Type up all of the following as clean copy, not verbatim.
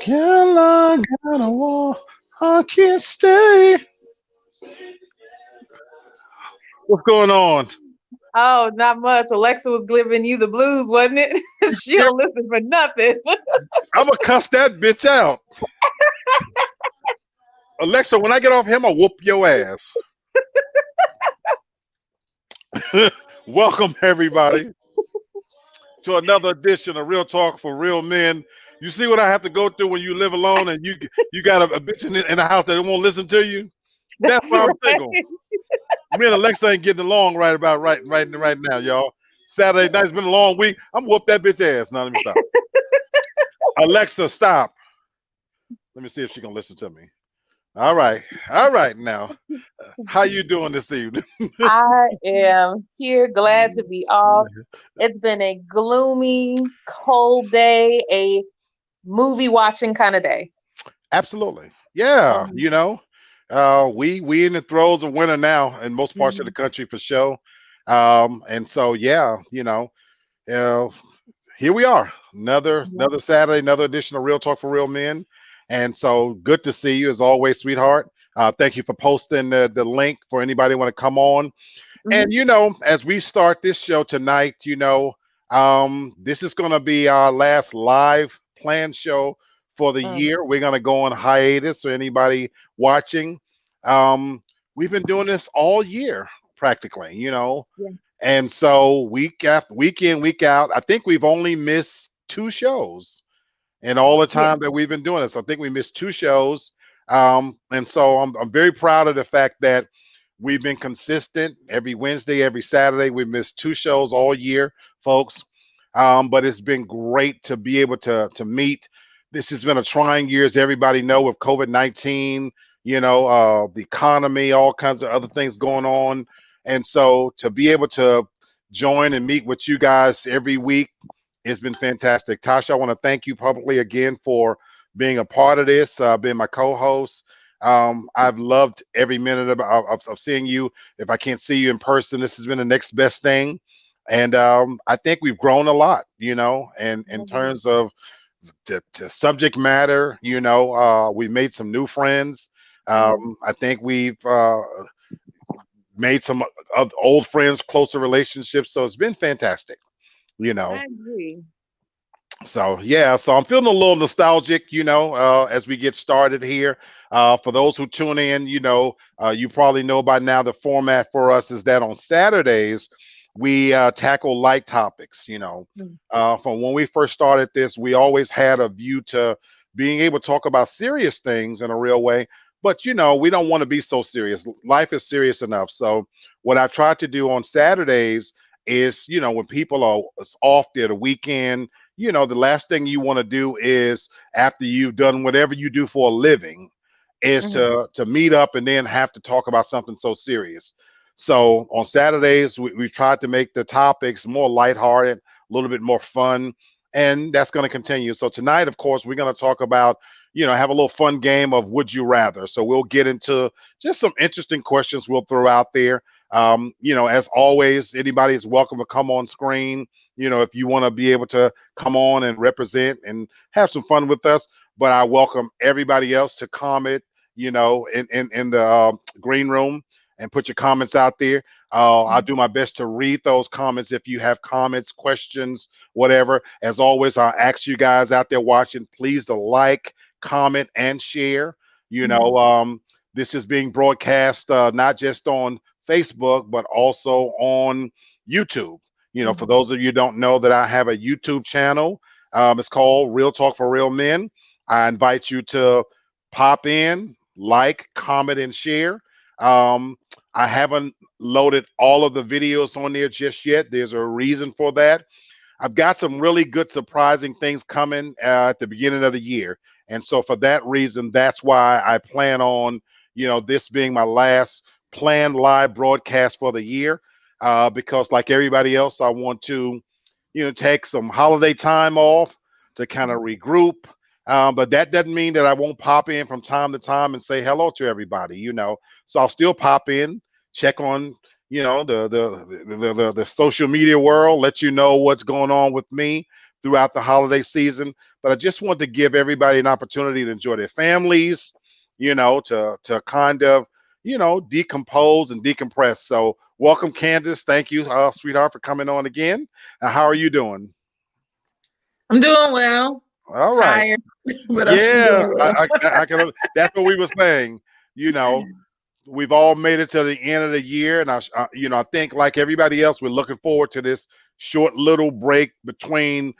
Girl, I gotta walk. I can't stay. What's going on? Oh, not much. Alexa was giving you the blues, wasn't it? She Yeah, don't listen for nothing. I'm gonna cuss that bitch out. Alexa, when I get off him, I'll whoop your ass. Welcome, everybody, to another edition of Real Talk for Real Men. You see what I have to go through when you live alone and you got a bitch in the house that won't listen to you? That's That's why I'm right. single. Me and Alexa ain't getting along right now, y'all. Saturday night's been a long week. I'm gonna whoop that bitch ass. Now let me stop. Alexa, stop. Let me see if she can listen to me. All right. Now, how you doing this evening? I am here, glad to be off. It's been a gloomy, cold day, a movie watching kind of day. Absolutely, yeah. Um, We in the throes of winter now in most parts of the mhm, country for sure. And so yeah, uh, here we are, yeah, another Saturday, another edition of Real Talk for Real Men. And so good to see you as always, sweetheart. Thank you for posting the link for anybody want to come on. And mhm, as we start this show tonight, this is going to be our last live planned show for the mm, year. We're going to go on hiatus. So anybody watching, um, we've been doing this all year practically. yeah, And so week after week in, week out, I think we've only missed two shows in all the yeah, time that we've been doing this. I think we missed two shows. And so I'm very proud of the fact that we've been consistent every Wednesday, every Saturday. We missed two shows all year, folks. But it's been great to be able to meet. This has been a trying year, as everybody know, with COVID-19, the economy, all kinds of other things going on. And so to be able to join and meet with you guys every week, it's been fantastic. Tasha, I want to thank you publicly again for being a part of this, being my co-host. I've loved every minute of seeing you. If I can't see you in person, this has been the next best thing. And I think we've grown a lot, and in mhm, terms of to subject matter, we've made some new friends. mhm. I think we've made some of old friends, closer relationships. So it's been fantastic, you know. I agree. So yeah, so I'm feeling a little nostalgic, as we get started here. For those who tune in, you probably know by now the format for us is that on Saturdays we tackle light topics. Mm, From when we first started this, we always had a view to being able to talk about serious things in a real way. But we don't want to be so serious. Life is serious enough. So what I've tried to do on Saturdays is, when people are off there the weekend, the last thing you want to do is after you've done whatever you do for a living is mhm, to meet up and then have to talk about something so serious. So on Saturdays, we've tried to make the topics more lighthearted, a little bit more fun, and that's going to continue. So tonight, of course, we're going to talk about, have a little fun game of would you rather. So we'll get into just some interesting questions we'll throw out there. As always, anybody is welcome to come on screen, if you want to be able to come on and represent and have some fun with us. But I welcome everybody else to comment, in the green room and put your comments out there. I'll mhm, do my best to read those comments if you have comments, questions, whatever. As always, I'll ask you guys out there watching, please to like, comment, and share. You mhm, know, this is being broadcast not just on Facebook, but also on YouTube. For mhm, those of you who don't know that I have a YouTube channel. It's called Real Talk for Real Men. I invite you to pop in, like, comment, and share. Um, I haven't loaded all of the videos on there just yet. There's a reason for that. I've got some really good, surprising things coming at the beginning of the year. And so, for that reason, that's why I plan on, this being my last planned live broadcast for the year. Because, like everybody else, I want to, take some holiday time off to kind of mhm. regroup. But that doesn't mean that I won't pop in from time to time and say hello to everybody. So I'll still pop in, check on, the social media world, let you know what's going on with me throughout the holiday season. But I just want to give everybody an opportunity to enjoy their families, to kind of, decompose and decompress. So welcome, Candace. Thank you, sweetheart, for coming on again. How are you doing? I'm doing well. All right. Tired, but I'm Yeah, doing well. I can. That's what we were saying. You know, we've all made it to the end of the year, and I think like everybody else, we're looking forward to this short little break between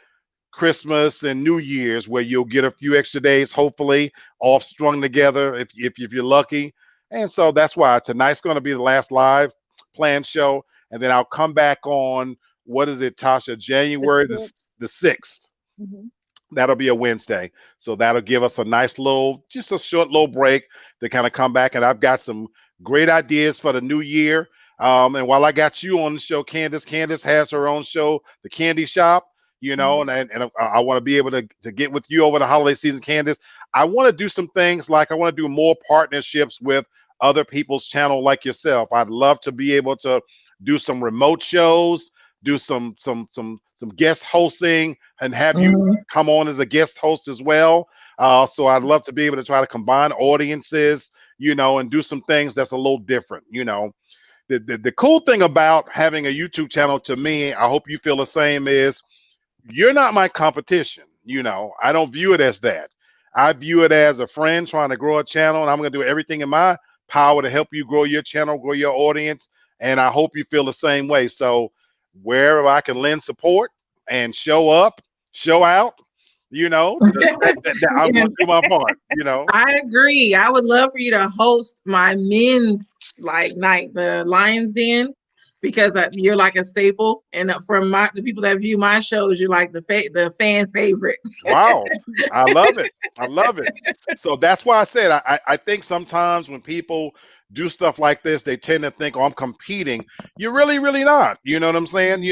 Christmas and New Year's, where you'll get a few extra days, hopefully, off strung together if you're lucky. And so that's why tonight's going to be the last live planned show, and then I'll come back on, what is it, Tasha? January the 6th. Mm-hmm. That'll be a Wednesday. So that'll give us a nice little, just a short little break to kind of come back. And I've got some great ideas for the new year. And while I got you on the show, Candace has her own show, The Candy Shop, and I want to be able to get with you over the holiday season, Candace. I want to do some things, like I want to do more partnerships with other people's channel like yourself. I'd love to be able to do some remote shows, do some guest hosting, and have you Mm-hmm. come on as a guest host as well. So I'd love to be able to try to combine audiences, and do some things that's a little different. The cool thing about having a YouTube channel, to me, I hope you feel the same, is you're not my competition. I don't view it as that. I view it as a friend trying to grow a channel, and I'm going to do everything in my power to help you grow your channel, grow your audience. And I hope you feel the same way. So wherever I can lend support and show up, show out, I'm Yeah, going to do my part. I agree. I would love for you to host my men's night, the Lions Den, because you're like a staple, and from the people that view my shows, you're like the fan favorite. Wow. I love it. I love it. So that's why I said I think sometimes when people do stuff like this, they tend to think, oh, I'm competing. You're really, really not. You know what I'm saying?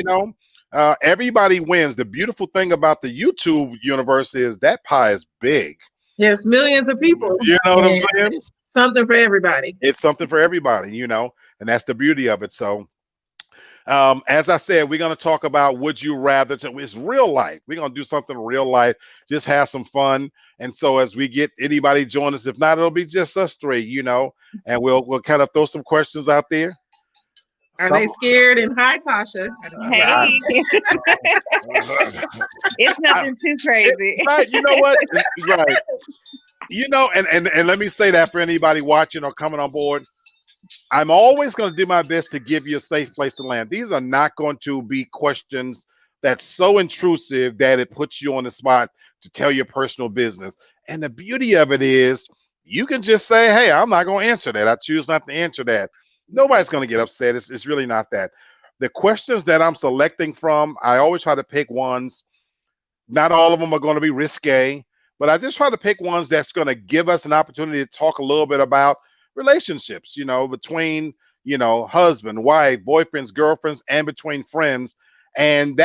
Everybody wins. The beautiful thing about the YouTube universe is that pie is big. Yes, millions of people, You know what I'm and saying? something for everybody. It's something for everybody, and that's the beauty of it. So as I said, we're going to talk about would you rather. It's real life. We're going to do something real life, just have some fun. And so as we get anybody join us, if not, it'll be just us three, and we'll kind of throw some questions out there. Are they scared? And hi, Tasha. Hey, it's nothing too crazy. Right, you know what? Right. And let me say that for anybody watching or coming on board, I'm always going to do my best to give you a safe place to land. These are not going to be questions that's so intrusive that it puts you on the spot to tell your personal business. And the beauty of it is you can just say, hey, I'm not going to answer that. I choose not to answer that. Nobody's going to get upset. It's really not that. The questions that I'm selecting from, I always try to pick ones. Not all of them are going to be risque, but I just try to pick ones that's going to give us an opportunity to talk a little bit about relationships, between, husband, wife, boyfriends, girlfriends, and between friends. And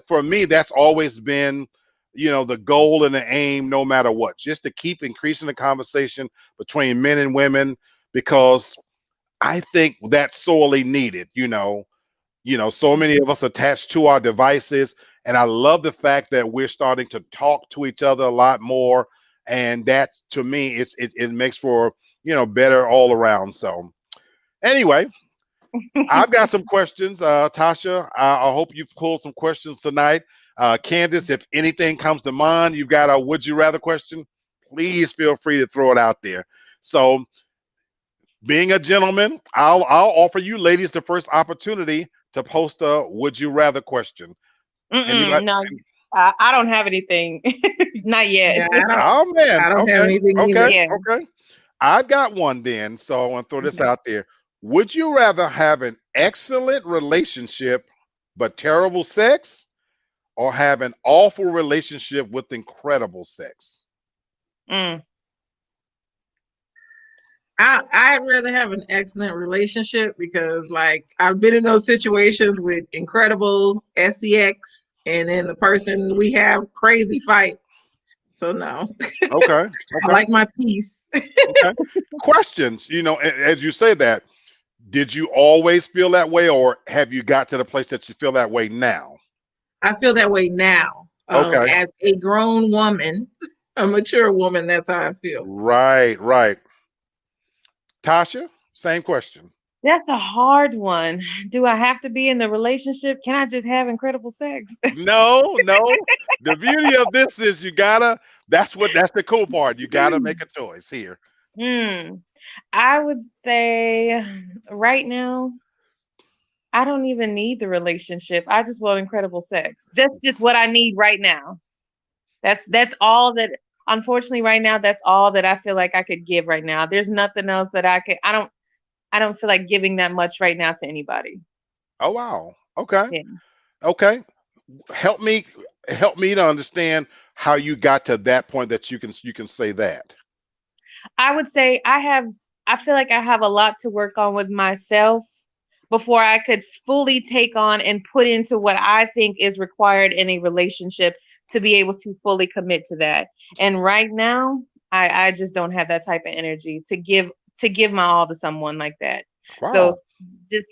for me, that's always been, the goal and the aim, no matter what, just to keep increasing the conversation between men and women, because I think that's sorely needed, so many of us attached to our devices. And I love the fact that we're starting to talk to each other a lot more. And that's, to me, it makes for, better all around. So anyway, I've got some questions. Tasha, I hope you've pulled some questions tonight. Candace, if anything comes to mind, you've got a would you rather question, please feel free to throw it out there. So being a gentleman, I'll offer you ladies the first opportunity to post a would you rather question. Anybody? No, I don't have anything. Not yet. Yeah, Oh man. I don't have anything either. Okay. Yeah. Okay. I've got one then. So I want to throw this out there. Would you rather have an excellent relationship but terrible sex, or have an awful relationship with incredible sex? Mm. I'd rather have an excellent relationship, because I've been in those situations with incredible sex, and then the person, we have crazy fights. So no. Okay. I like my peace. Okay. Questions, as you say that, Did you always feel that way, or have you got to the place that you feel that way now? I feel that way now. Okay. As a grown woman, a mature woman, that's how I feel. Right, right. Tasha, same question. That's a hard one. Do I have to be in the relationship? Can I just have incredible sex? No, no. The beauty of this is that's the cool part. You gotta make a choice here. Hmm. I would say right now, I don't even need the relationship. I just want incredible sex. Just what I need right now. That's all that unfortunately right now, that's all that I feel like I could give right now. There's nothing else that I don't feel like giving that much right now to anybody. Oh wow. Okay. Yeah. Okay. Help me help me to understand how you got to that point that you can say that. I would say I feel like I have a lot to work on with myself before I could fully take on and put into what I think is required in a relationship to be able to fully commit to that. And right now, I just don't have that type of energy to give my all to someone like that. Wow. So just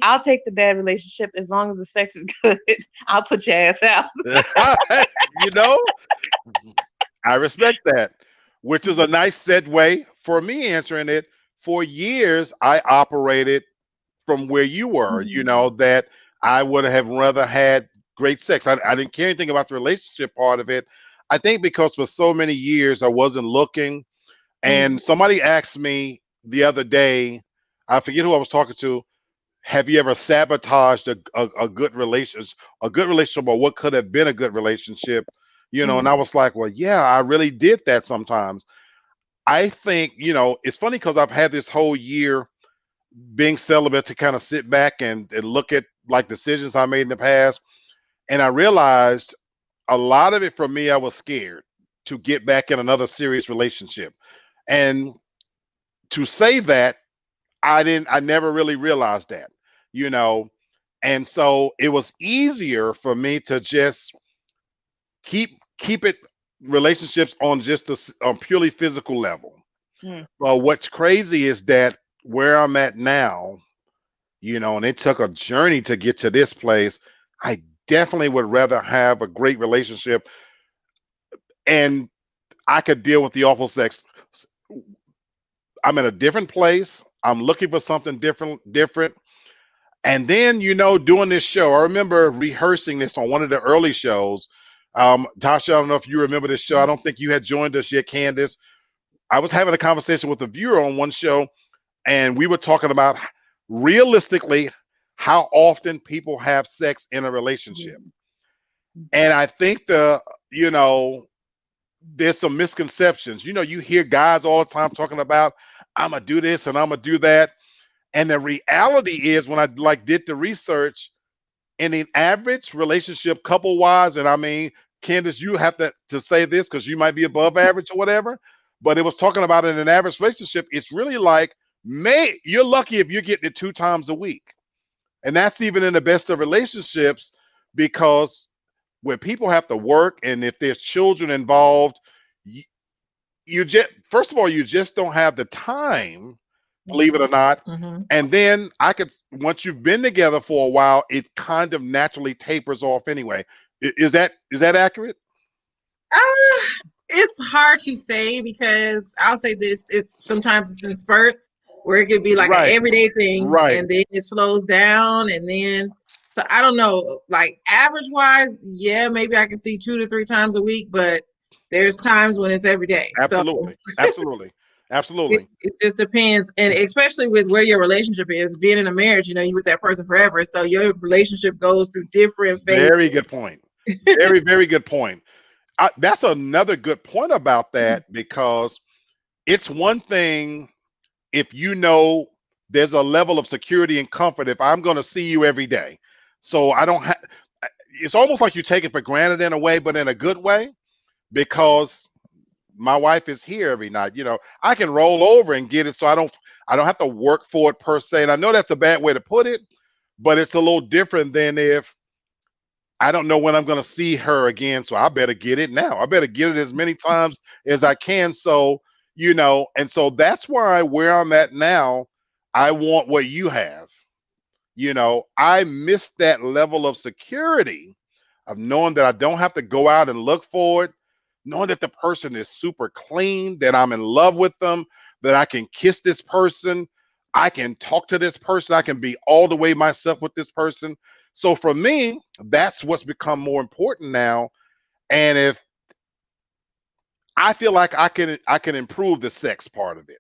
I'll take the bad relationship as long as the sex is good. I'll put your ass out. You know, I respect that, which is a nice segue for me answering it. For years, I operated from where you were, Mhm. that I would have rather had great sex. I didn't care anything about the relationship part of it. I think because for so many years I wasn't looking. Mm. And somebody asked me the other day, I forget who I was talking to, have you ever sabotaged a good relationship, or what could have been a good relationship? And I Mm. was like, well, yeah, I really did that sometimes. I think, it's funny because I've had this whole year being celibate to kind of sit back and look at like decisions I made in the past. And I realized a lot of it for me, I was scared to get back in another serious relationship. And to say that, I never really realized that, you know. And so it was easier for me to just keep it relationships on just a purely physical level. Mm. But what's crazy is that where I'm at now, and it took a journey to get to this place. I definitely would rather have a great relationship, and I could deal with the awful sex. I'm in a different place. I'm looking for something different. And then, doing this show, I remember rehearsing this on one of the early shows. Tasha, I don't know if you remember this show. I don't think you had joined us yet, Candace. I was having a conversation with a viewer on one show, and we were talking about realistically how often people have sex in a relationship. And I think there's some misconceptions. You hear guys all the time talking about, I'm gonna do this and I'm gonna do that. And the reality is, when I did the research, in an average relationship, couple wise, and I mean, Candace, you have to say this because you might be above average or whatever, but it was talking about in an average relationship, it's really like, you're lucky if you're getting it 2 times a week. And that's even in the best of relationships, because when people have to work and if there's children involved, you, you just, first of all, you just don't have the time, believe it or not. Mhm. And then once you've been together for a while, it kind of naturally tapers off anyway. Is that accurate? Uh, it's hard to say because I'll say this: it's sometimes it's in spurts where it could be like an Right, everyday thing, right. and then it slows down, and then so I don't know. Like average wise, yeah, maybe I can see 2 to 3 times a week, but there's times when it's every day. So Absolutely. Absolutely. it, Absolutely. it just depends, and especially with where your relationship is, being in a marriage, you with that person forever, so your relationship goes through different Very phases. good point. Very, very good point. That's another good point about that, because it's one thing if there's a level of security and comfort if I'm going to see you every day. So I don't have, it's almost like you take it for granted in a way, but in a good way, because my wife is here every night. I can roll over and get it, so I don't have to work for it per se. And I know that's a bad way to put it, but it's a little different than if I don't know when I'm going to see her again, so I better get it now. I better get it as many times as I can. So, and so that's where I'm at now. I want what you have. I miss that level of security of knowing that I don't have to go out and look for it, knowing that the person is super clean, that I'm in love with them, that I can kiss this person, I can talk to this person, I can be all the way myself with this person. So for me, that's what's become more important now. And if I feel like I can improve the sex part of it.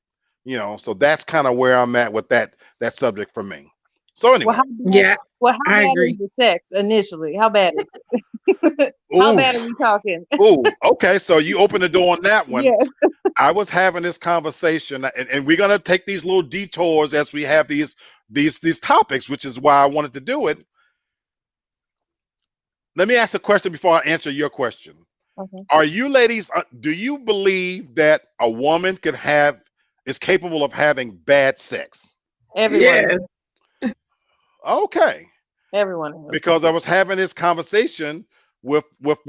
So that's kind of where I'm at with that subject for me. So Well, anyway, Yeah, how I bad is agree. the sex initially? How bad is it? How ooh, bad are we talking? okay. So you open the door on that one. Yes. I was having this conversation, and we're gonna take these little detours as we have these topics, which is why I wanted to do it. Let me ask a question before I answer your question. Okay. Are you ladies? Do you believe that a woman is capable of having bad sex? Everyone is. Yes. Okay, Everyone is. because I was having this conversation with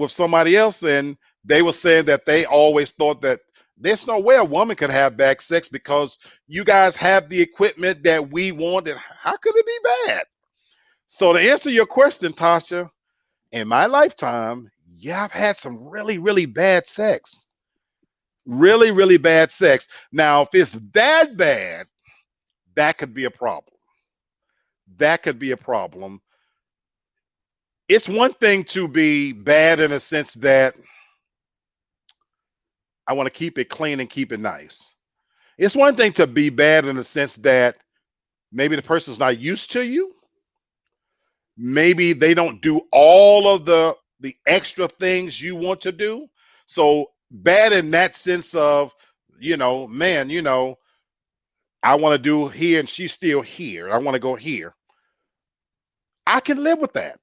somebody else, and they were saying that they always thought that there's no way a woman could have bad sex because you guys have the equipment that we want, and how could it be bad? So to answer your question, Tasha, in my lifetime, yeah, I've had some really, really bad sex. Really, really bad sex. Now, if it's that bad, that could be a problem. That could be a problem. It's one thing to be bad in a sense that I want to keep it clean and keep it nice. It's one thing to be bad in the sense that maybe the person's not used to you. Maybe they don't do all of the extra things you want to do. So bad in that sense of, man, I want to do here and she's still here. I want to go here. I can live with that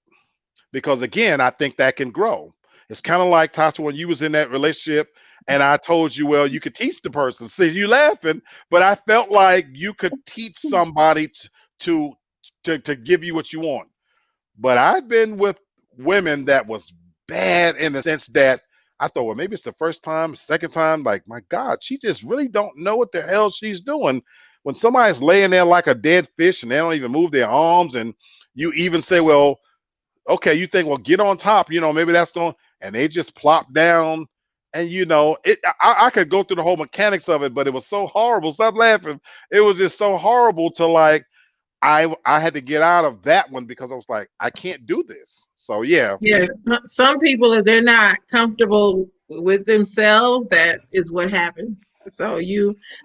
because again, I think that can grow. It's kind of like Tasha when you was in that relationship and I told you, well, you could teach the person. See, you laughing, but I felt like you could teach somebody to to give you what you want. But I've been with women that was bad in the sense that I thought, well, maybe it's the first time, second time, like, my God, she just really don't know what the hell she's doing. When somebody's laying there like a dead fish and they don't even move their arms, and you even say, well, okay, you think, well, get on top, maybe that's going, and they just plop down. And I could go through the whole mechanics of it, but it was so horrible. Stop laughing. It was just so horrible to like I had to get out of that one because I was like, I can't do this. So yeah. Yeah. Some people, if they're not comfortable with themselves, that is what happens. So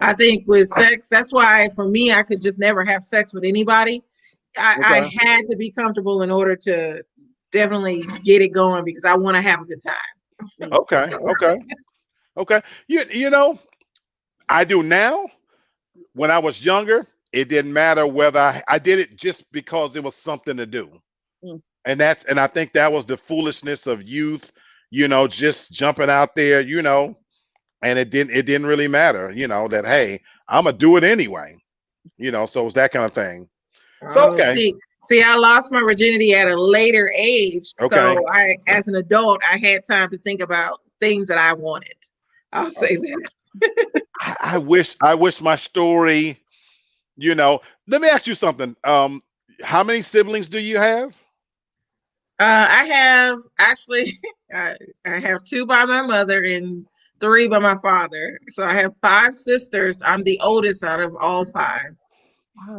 I think with sex, that's why for me, I could just never have sex with anybody. Okay. I had to be comfortable in order to definitely get it going because I want to have a good time. Okay. Okay. Okay. You know, I do now. When I was younger, it didn't matter whether I did it just because it was something to do. Mm. And I think that was the foolishness of youth, just jumping out there, and it didn't really matter, that hey, I'm gonna do it anyway. So it was that kind of thing. So Oh, okay. see, I lost my virginity at a later age. Okay. So as an adult, I had time to think about things that I wanted. I'll say that. I wish my story, let me ask you something. How many siblings do you have? I have actually, I have two by my mother and three by my father. So I have five sisters. I'm the oldest out of all five.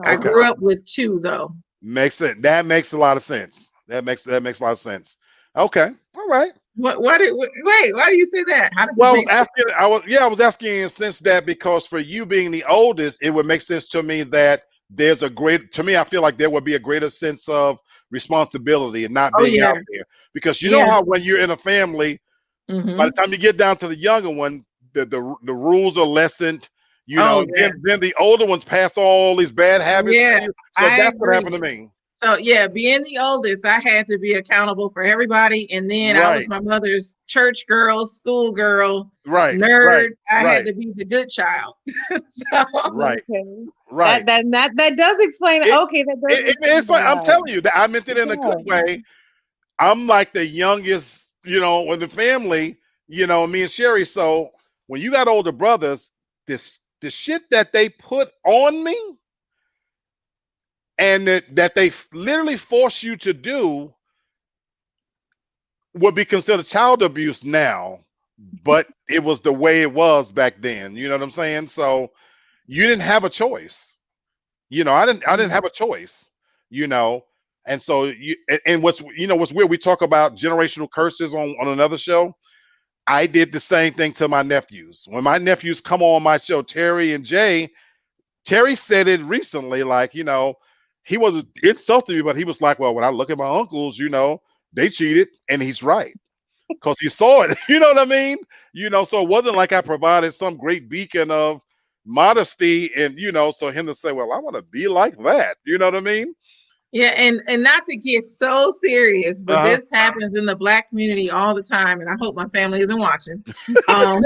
I Wow. Okay. grew up with two though. Makes it that makes a lot of sense. That makes a lot of sense. Okay. All right. What? Wait? Why do you say that? How does it Well, I was make sense? asking. I was asking in a sense that because for you being the oldest, it would make sense to me that there's a great. To me, I feel like there would be a greater sense of responsibility and not Oh being yeah, out there because you know yeah. how when you're in a family, by the Hmm. time you get down to the younger one, the rules are lessened. Oh yeah, Then the older ones pass all these bad habits to yeah. you. So I that's what agree. happened to me. So yeah, being the oldest, I had to be accountable for everybody, and then I was Right. my mother's church girl, school girl, Right. Right. nerd. I had Right. to be the good child. So Right. Okay. Right. That does explain it. It, Okay, that does it's explain a fine. I'm lot. telling you that I meant it in a good Yeah. way. I'm like the youngest, in the family, me and Sherry. So when you got older brothers, this the shit that they put on me, and that they literally force you to do would be considered child abuse now, but it was the way it was back then. You know what I'm saying? So you didn't have a choice. I didn't have a choice, you know. And so and what's weird, we talk about generational curses on another show. I did the same thing to my nephews. When my nephews come on my show, Terry and Jay, Terry said it recently, like, he was insulting me, but he was like, well, when I look at my uncles, they cheated, and he's right. Because he saw it, you know what I mean? So it wasn't like I provided some great beacon of modesty, and so him to say, well, I want to be like that, you know what I mean? Yeah, and not to get so serious, but Uh-huh. this happens in the Black community all the time, and I hope my family isn't watching. Um,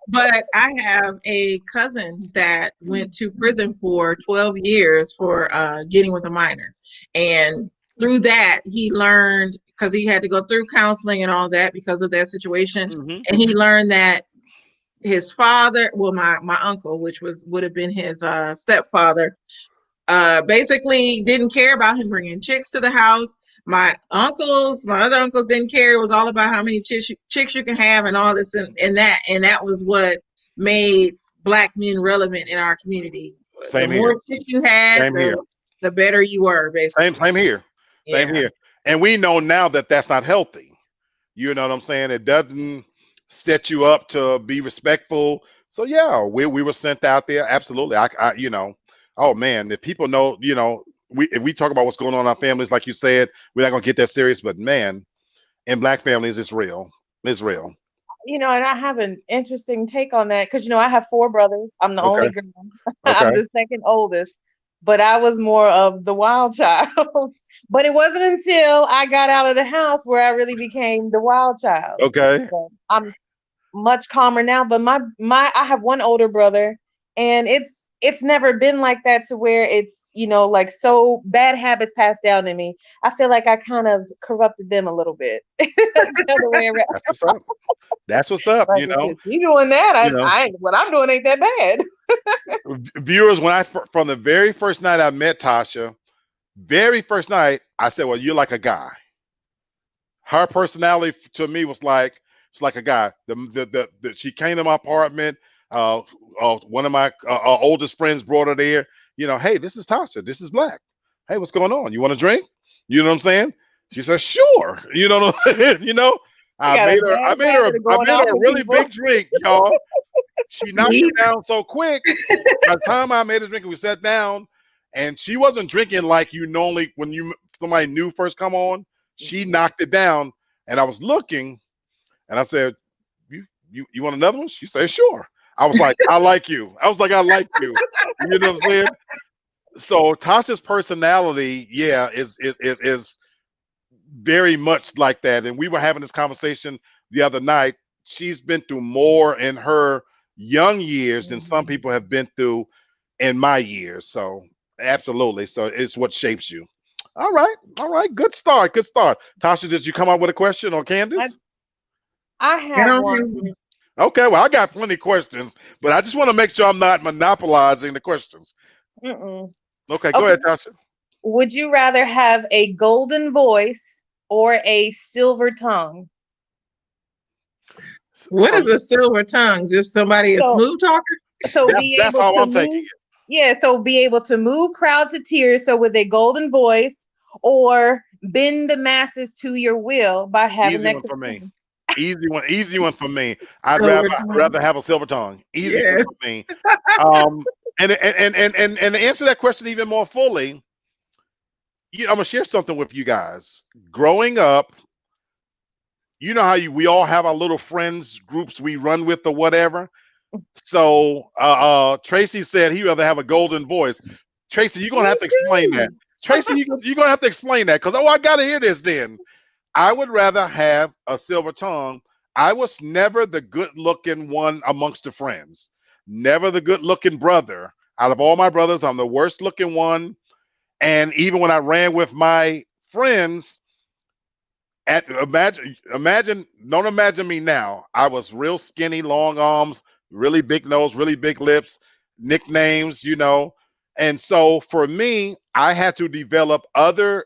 but I have a cousin that went to prison for 12 years for getting with a minor, and through that he learned, because he had to go through counseling and all that because of that situation, and he learned that his father, well, my uncle, which would have been his stepfather, basically didn't care about him bringing chicks to the house. My other uncles didn't care. It was all about how many chicks you can have and all this and that was what made Black men relevant in our community. Same The here. more chicks you had, Same here. the better you were, basically. Same here. Same Yeah. here. And we know now that that's not healthy. You know what I'm saying? It doesn't set you up to be respectful. So yeah, we were sent out there. Absolutely. Oh man, if people know, if we talk about what's going on in our families, like you said, we're not gonna get that serious. But man, in Black families, it's real. It's real. And I have an interesting take on that because I have 4 brothers. I'm the Okay. only girl. Okay. I'm the second oldest, but I was more of the wild child. But it wasn't until I got out of the house where I really became the wild child. Okay. So I'm much calmer now. But I have one older brother, and it's never been like that to where it's like so bad habits passed down to me. I feel like I kind of corrupted them a little bit. The other way around. That's what's up. That's what's up. Like, if you doing that, I what I'm doing ain't that bad. Viewers, from the very first night I met Tasha, very first night, I said, well, you're like a guy. Her personality to me was like, it's like a guy. She came to my apartment. One of my oldest friends brought her there. Hey, this is Tasha. This is Black. Hey, what's going on? You want a drink? You know what I'm saying? She said, sure. You know what I'm saying? I made her a really big drink, y'all. She knocked it down so quick. By the time I made a drink, we sat down, and she wasn't drinking like you normally when somebody new first come on. She knocked it down, and I was looking, and I said, "You want another one?" She said, "Sure." I was like, "I like you." I was like, "I like you." You know what I'm saying? So Tasha's personality, yeah, is very much like that. And we were having this conversation the other night. She's been through more in her young years than some people have been through in my years. So absolutely. So it's what shapes you. All right. Good start. Tasha, did you come up with a question, or Candace? I have one. Okay, well, I got plenty of questions, but I just want to make sure I'm not monopolizing the questions. Okay, go ahead, Tasha. Would you rather have a golden voice or a silver tongue? What is a silver tongue? Just somebody a smooth talker? So that's how I'm taking it. Yeah, so be able to move crowds to tears, so with a golden voice, or bend the masses to your will by having Easy that. one for me. Easy one for me. I'd rather have a silver tongue. Easy one for me. And to answer that question even more fully, I'm gonna share something with you guys. Growing up, you know how we all have our little friends groups we run with or whatever. So Tracy said he'd rather have a golden voice. Tracy, you're gonna have to explain that. Tracy, you're gonna have to explain that, because I gotta hear this then. I would rather have a silver tongue. I was never the good-looking one amongst the friends. Never the good-looking brother. Out of all my brothers, I'm the worst-looking one. And even when I ran with my friends, don't imagine me now. I was real skinny, long arms, really big nose, really big lips, nicknames, And so for me, I had to develop other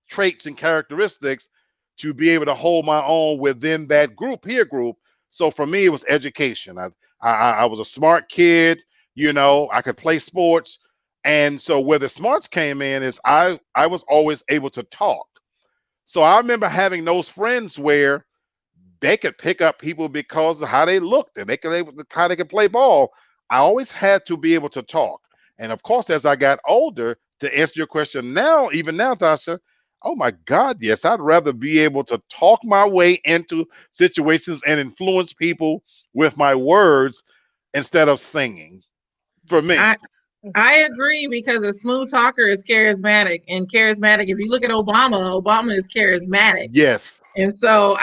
traits and characteristics to be able to hold my own within that peer group. So for me, it was education. I was a smart kid, I could play sports. And so where the smarts came in is I was always able to talk. So I remember having those friends where they could pick up people because of how they looked and how they could play ball. I always had to be able to talk. And of course, as I got older, to answer your question now, even now, Tasha, oh my God, yes, I'd rather be able to talk my way into situations and influence people with my words instead of singing. For me. I agree, because a smooth talker is charismatic, and charismatic. If you look at Obama, Obama is charismatic. Yes. And so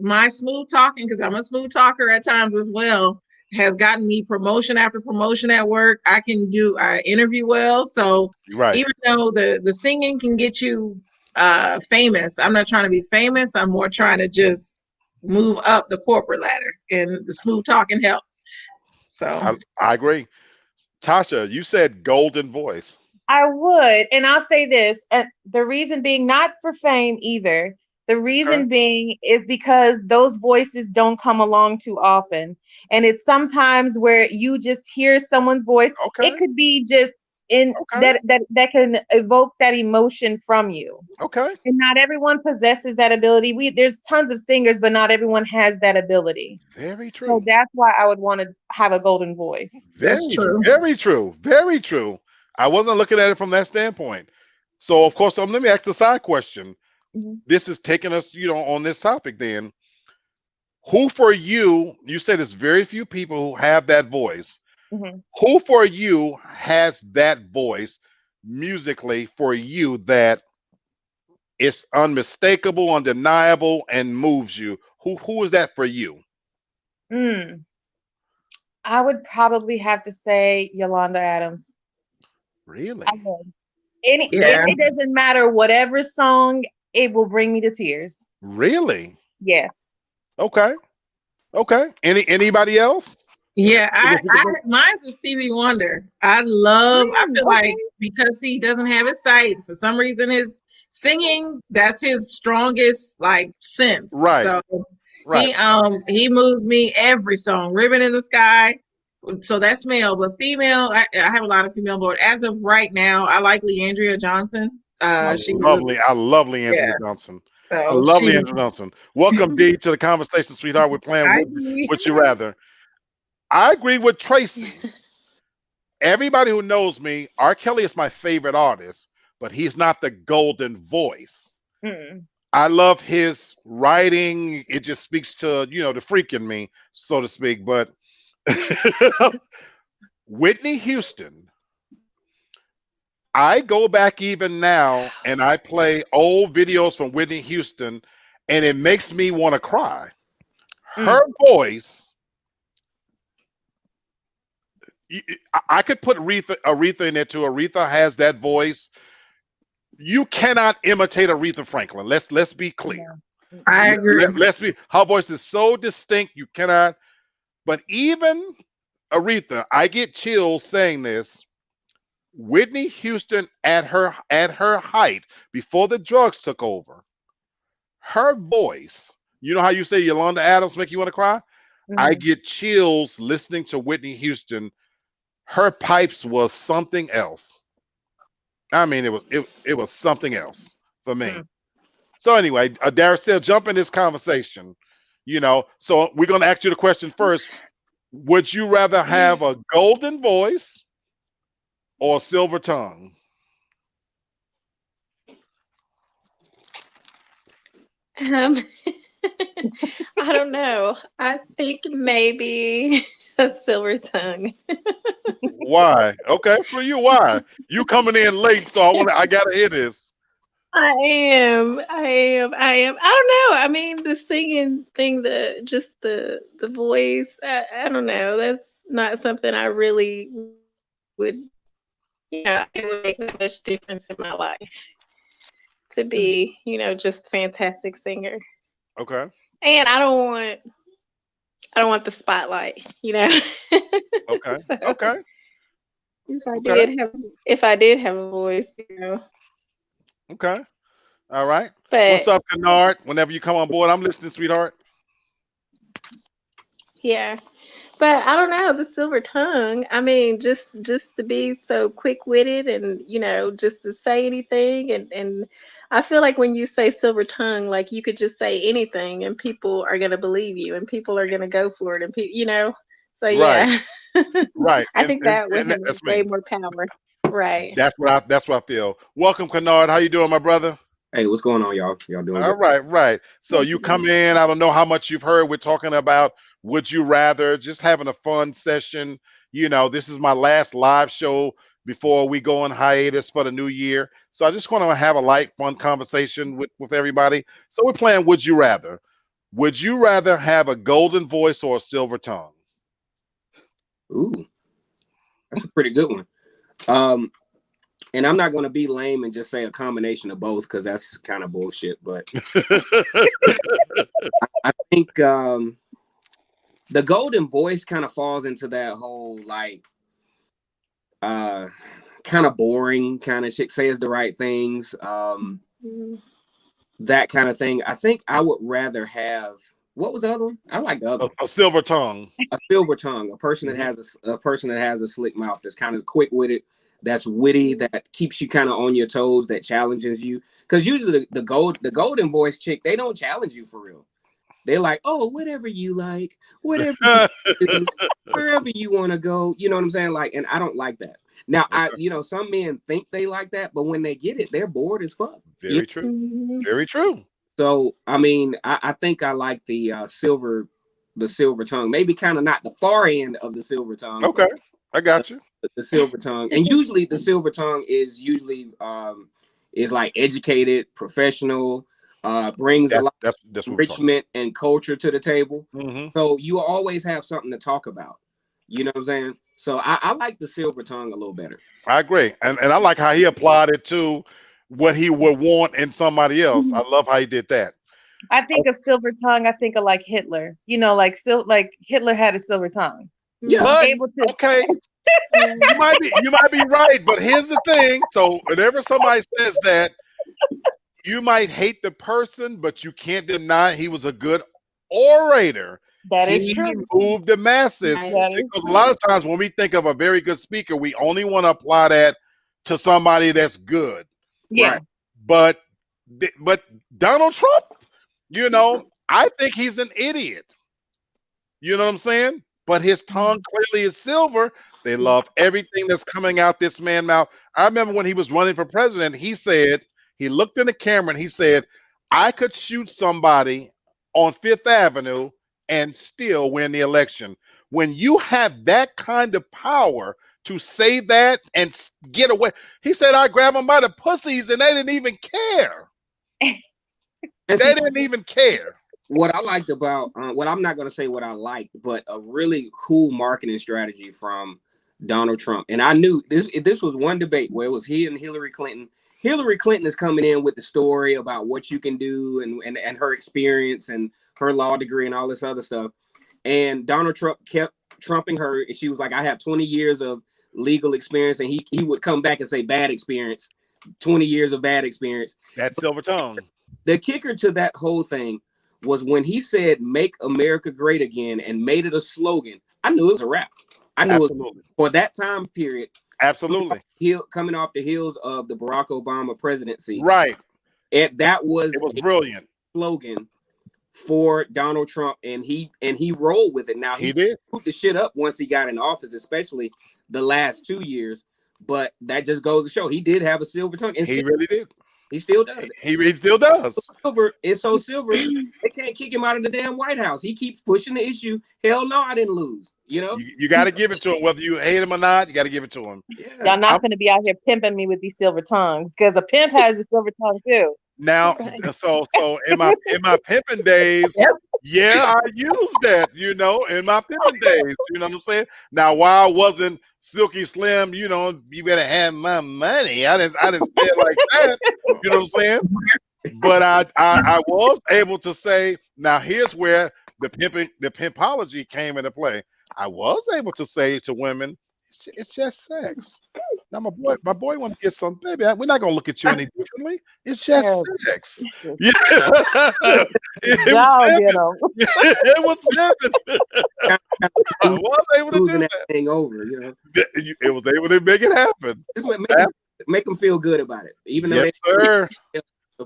my smooth talking, because I'm a smooth talker at times as well, has gotten me promotion after promotion at work. I interview well. So Right. even though the singing can get you famous, I'm not trying to be famous. I'm more trying to just move up the corporate ladder, and the smooth talking help. So I agree. Tasha, you said golden voice. I would, and I'll say this, and the reason being not for fame either. The Okay. reason being is because those voices don't come along too often. And it's sometimes where you just hear someone's voice. It Okay. could be just in Okay. that can evoke that emotion from you. Okay. And not everyone possesses that ability. There's tons of singers, but not everyone has that ability. Very So true. that's why I would want to have a golden voice. that's Very, true. very true. Very true. I wasn't looking at it from that standpoint. So, of course, let me ask the side question. Mhm. This is taking us, on this topic then. Who for you, you said there's very few people who have that voice. Mhm. Who for you has that voice musically for you that is unmistakable, undeniable, and moves you? Who is that for you? Mm. I would probably have to say Yolanda Adams. I Really? would. It, Yeah. it doesn't matter whatever song, it will bring me to tears. Really? Yes. Okay. Okay. Anybody else? Yeah, mine's a Stevie Wonder. I feel like, Okay. because he doesn't have his sight, for some reason his singing, that's his strongest like sense. Right. So Right. he moves me every song. Ribbon in the Sky. So that's male, but female, I have a lot of female, but as of right now, I like Leandria Johnson. She was, I lovely yeah. Andrea Johnson. I So lovely Andrea Johnson. Welcome, D, to the conversation, sweetheart. We're playing I Would You Rather. I agree with Tracy. Everybody who knows me, R. Kelly is my favorite artist, but he's not the golden voice. Mm. I love his writing. It just speaks to, the freak in me, so to speak. But Whitney Houston, I go back even now and I play old videos from Whitney Houston, and it makes me want to cry. Mm. Her voice, I could put Aretha in there too. Aretha has that voice. You cannot imitate Aretha Franklin. Let's be clear. I agree. Let's be. Her voice is so distinct. You cannot. But even Aretha, I get chills saying this. Whitney Houston at her height before the drugs took over, her voice. You know how you say Yolanda Adams make you want to cry? I Mm. get chills listening to Whitney Houston. Her pipes was something else. I mean, it was something else for me. Mm. So anyway, Darcel, jump in this conversation. So we're gonna ask you the question first. Would you rather have a golden voice or a silver tongue? Um, I don't know. I think maybe a silver tongue. Why? Okay, for you, why? You coming in late, so I gotta hear this. I am. I am. I am. I don't know. I mean, the singing thing, the voice. I don't know. That's not something I really would. It would make that much difference in my life to be, just a fantastic singer. Okay. And I don't want the spotlight. Okay. So, Okay. Okay. If I did have a voice, you know. Okay. All right. What's But up, Kennard? Whenever you come on board, I'm listening, sweetheart. yeah. But I don't know, the silver tongue. I mean, just to be so quick witted and just to say anything and I feel like when you say silver tongue, like you could just say anything and people are gonna believe you and people are gonna go for it and people. So Right. yeah, Right. I think that would have That's way me. more power. Right. That's what I feel. Welcome, Kennard. How you doing, my brother? Hey, what's going on, y'all? Y'all doing All good? right, right. So you come in. I don't know how much you've heard. We're talking about would you rather, just having a fun session. This is my last live show before we go on hiatus for the new year. So I just want to have a light, fun conversation with everybody. So we're playing Would You Rather. Would you rather have a golden voice or a silver tongue? Ooh, that's a pretty good one. And I'm not going to be lame and just say a combination of both because that's kind of bullshit. But I think the golden voice kind of falls into that whole like kind of boring kind of chick says the right things, that kind of thing. I think I would rather have. What was the other one? I like the other one. A silver tongue. A silver tongue, a person that has a person that has a slick mouth, that's kind of quick witted, that's witty, that keeps you kind of on your toes, that challenges you. Because usually the golden voice chick, they don't challenge you for real. They're like, oh, whatever you like, whatever you do, wherever you want to go. You know what I'm saying? Like, and I don't like that. Now, some men think they like that, but when they get it, they're bored as fuck. Very true. Very true. So, I mean, I think I like the silver tongue. Maybe kind of not the far end of the silver tongue. Okay, I got you. The silver tongue, and usually the silver tongue is is like educated, professional, brings a lot of enrichment and culture to the table. Mm-hmm. So you always have something to talk about. You know what I'm saying? So I like the silver tongue a little better. I agree, and I like how he applied it to what he would want in somebody else. I love how he did that. I think of silver tongue. I think of like Hitler. Like Hitler had a silver tongue. Yeah. But, able to. Okay. you might be right, but here's the thing. So whenever somebody says that, you might hate the person, but you can't deny he was a good orator. That is true. He moved the masses. Because a lot of times when we think of a very good speaker, we only want to apply that to somebody that's good. Yeah. Right? But Donald Trump, I think he's an idiot. You know what I'm saying? But his tongue clearly is silver. They love everything that's coming out this man's mouth. I remember when he was running for president, he looked in the camera and he said, I could shoot somebody on Fifth Avenue and still win the election. When you have that kind of power to say that and get away, he said, I grabbed them by the pussies and they didn't even care. They didn't even care. What I liked about what I'm not going to say what I liked, but a really cool marketing strategy from Donald Trump. And I knew this was one debate where it was he and Hillary Clinton. Hillary Clinton is coming in with the story about what you can do and her experience and her law degree and all this other stuff. And Donald Trump kept trumping her. She was like, I have 20 years of legal experience. And he would come back and say bad experience, 20 years of bad experience. That silver tongue. The kicker to that whole thing was when he said make America great again and made it a slogan. I knew it was a wrap. I knew it was for that time period. Absolutely. Coming off the heels of the Barack Obama presidency. Right. It was brilliant slogan for Donald Trump, and he rolled with it. Now he did put the shit up once he got in office, especially the last 2 years. But that just goes to show he did have a silver tongue. And he really did. He still does. He still does. Silver is so silver. They can't kick him out of the damn White House. He keeps pushing the issue. Hell no, I didn't lose. You got to give it to him, whether you hate him or not. You got to give it to him. Yeah. Y'all not going to be out here pimping me with these silver tongues because a pimp has a silver tongue too. Now, so in my pimping days, yeah, I used that. In my pimping days. You know what I'm saying? Now, while I wasn't Silky Slim, you better have my money. I didn't say it like that. You know what I'm saying? But I was able to say, now here's where the pimpology came into play. I was able to say to women, It's just sex. Now my boy wants to get some, baby. We're not gonna look at you any differently. It's just sex. Yeah, it was Y'all get heaven. them. It was heaven. I was able to do Losing that that. thing over, you know. It was able to make it happen. This what make them feel good about it, even though Yes, sir.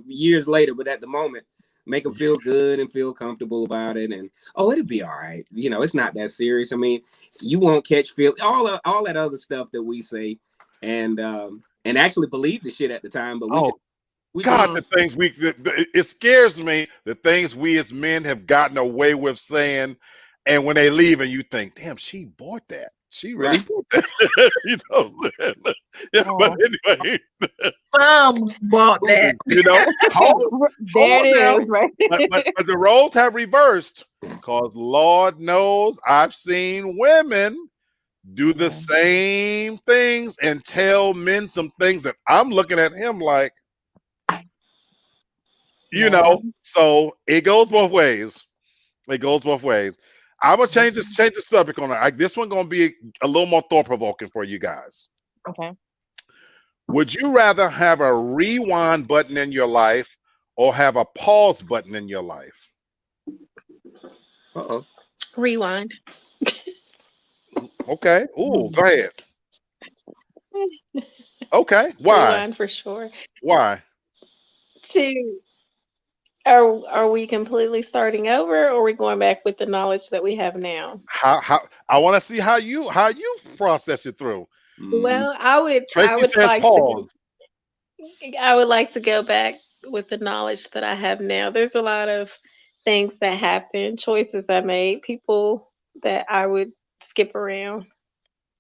years later. But at the moment, make them feel good and feel comfortable about it. And it'll be all right. You know, it's not that serious. I mean, you won't catch all that other stuff that we say, and actually believe the shit at the time. But we God, the things it scares me. The things we as men have gotten away with saying, and when they leave, and you think, damn, she bought that. She really bought that. You know. Yeah, but anyway, some bought that. you know, There it is, right? but the roles have reversed, because Lord knows I've seen women do the same things and tell men some things that I'm looking at him like, you know. So it goes both ways. It goes both ways. I'm gonna change the subject on it. This one gonna be a little more thought provoking for you guys. Okay. Would you rather have a rewind button in your life or have a pause button in your life? Rewind. Okay. Ooh, go ahead. Okay. Why? Rewind for sure. Why? Are we completely starting over, or are we going back with the knowledge that we have now? How I want to see how you process it through. Well, I Tracy would says like pause. I would like to go back with the knowledge that I have now. There's a lot of things that happen, choices I made, people that I would skip around,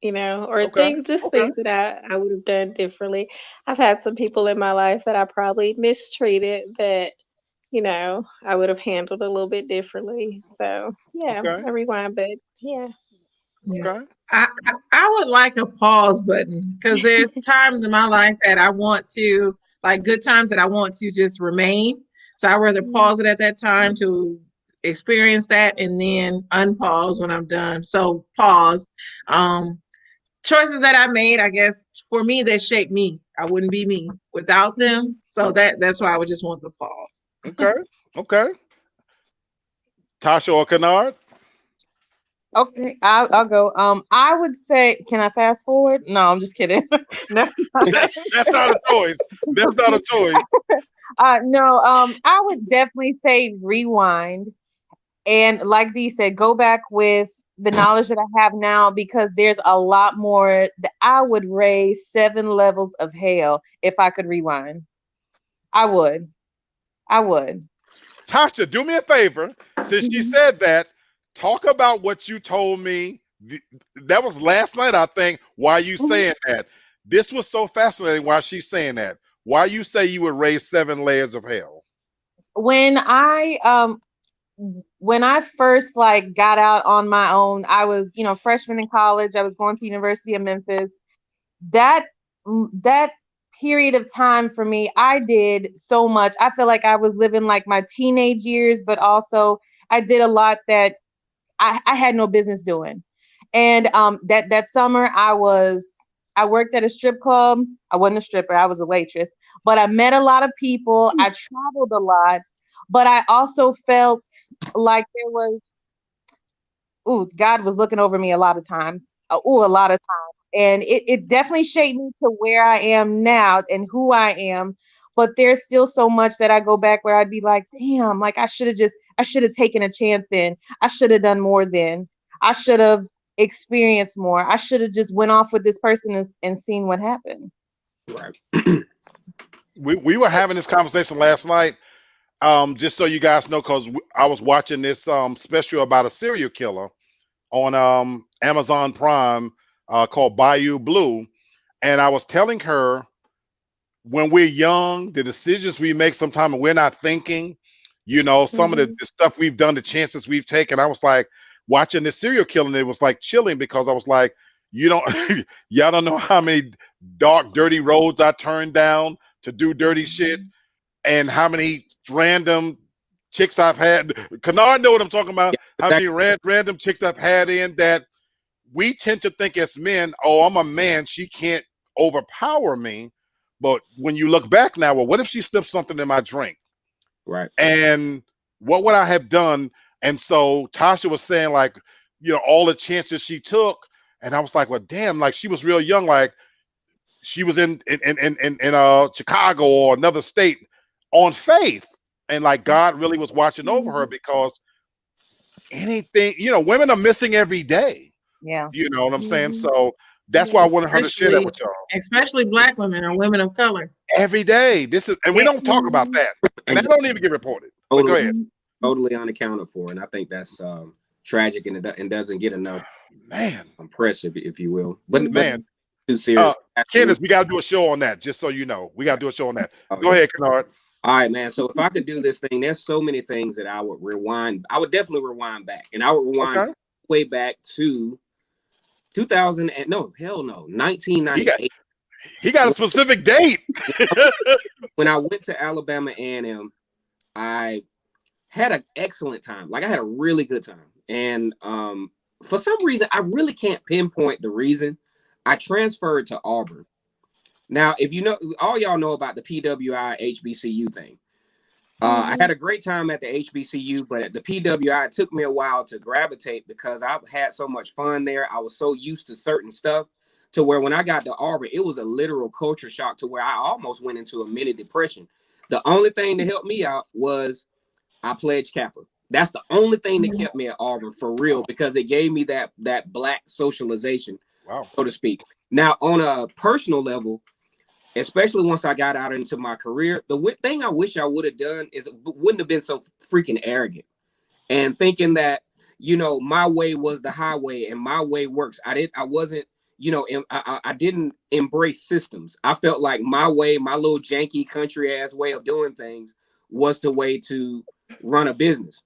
or things that I would have done differently. I've had some people in my life that I probably mistreated that, I would have handled a little bit differently. So yeah, I rewind, but yeah. Okay. I would like a pause button, because there's times in my life that I want to, like good times that I want to just remain. So I'd rather pause it at that time to experience that and then unpause when I'm done. So pause. Choices that I made, I guess for me, they shaped me. I wouldn't be me without them. So that's why I would just want the pause. Okay. Tasha or Kennard? Okay, I'll go. I would say, can I fast forward? No, I'm just kidding. No. That's not a choice. That's not a choice. No. I would definitely say rewind, and like Dee said, go back with the knowledge that I have now, because there's a lot more that I would raise 7 levels of hell if I could rewind. I would. Tasha, do me a favor. Since you said that, talk about what you told me. That was last night, I think. Why are you saying that? This was so fascinating. Why she's saying that? Why you say you would raise 7 layers of hell? When I first got out on my own, I was, freshman in college. I was going to University of Memphis. That period of time for me, I did so much. I feel like I was living like my teenage years, but also I did a lot that I had no business doing. And that summer I worked at a strip club. I wasn't a stripper, I was a waitress, but I met a lot of people. I traveled a lot, but I also felt like there was, God was looking over me a lot of times. A lot of times. And it definitely shaped me to where I am now and who I am. But there's still so much that I go back where I'd be like, damn, like I should have taken a chance then. I should have done more then. I should have experienced more. I should have just went off with this person and seen what happened. Right. we were having this conversation last night. Just so you guys know, because I was watching this special about a serial killer on Amazon Prime called Bayou Blue. And I was telling her, when we're young, the decisions we make sometimes we're not thinking, some of the stuff we've done, the chances we've taken. I was like, watching this serial killing, it was like chilling, because I was like, y'all don't know how many dark, dirty roads I turned down to do dirty shit, and how many random chicks I've had. Kennard know what I'm talking about. How many random chicks I've had in that we tend to think as men, oh, I'm a man, she can't overpower me. But when you look back now, well, what if she slipped something in my drink? Right. And what would I have done? And so Tasha was saying, like, all the chances she took. And I was like, well, damn, like she was real young, like she was in Chicago or another state on faith. And like God really was watching over her, because anything, women are missing every day. Yeah. You know what I'm saying? Mhm. So that's why I wanted her to share that with y'all. Especially Black women or women of color. Every day. This is, and we Yeah. don't talk about that. And that don't even get reported. But go Totally, ahead. totally unaccounted for, and I think that's tragic, and it doesn't get enough Man. press, if you will. But Man. too serious. Candace, we got to do a show on that, just so you know. We got to do a show on that. Okay. Go ahead, Kennard. All right, man. So if I could do this thing, there's so many things that I would rewind. I would definitely rewind back, and I would rewind way back to 2000 and no, hell no, 1998. He got a specific date. When I went to Alabama A&M, I had an excellent time. Like I had a really good time, and for some reason, I really can't pinpoint the reason. I transferred to Auburn. Now, if you know, all y'all know about the PWI HBCU thing. I had a great time at the HBCU, but at the PWI, it took me a while to gravitate because I've had so much fun there. I was so used to certain stuff to where when I got to Auburn, it was a literal culture shock to where I almost went into a mini depression. The only thing that helped me out was I pledged Kappa. That's the only thing that kept me at Auburn for real, because it gave me that Black socialization, so to speak. Now, on a personal level, especially once I got out into my career, the thing I wish I would have done is wouldn't have been so freaking arrogant and thinking that, my way was the highway and my way works. I didn't embrace systems. I felt like my way, my little janky country ass way of doing things was the way to run a business.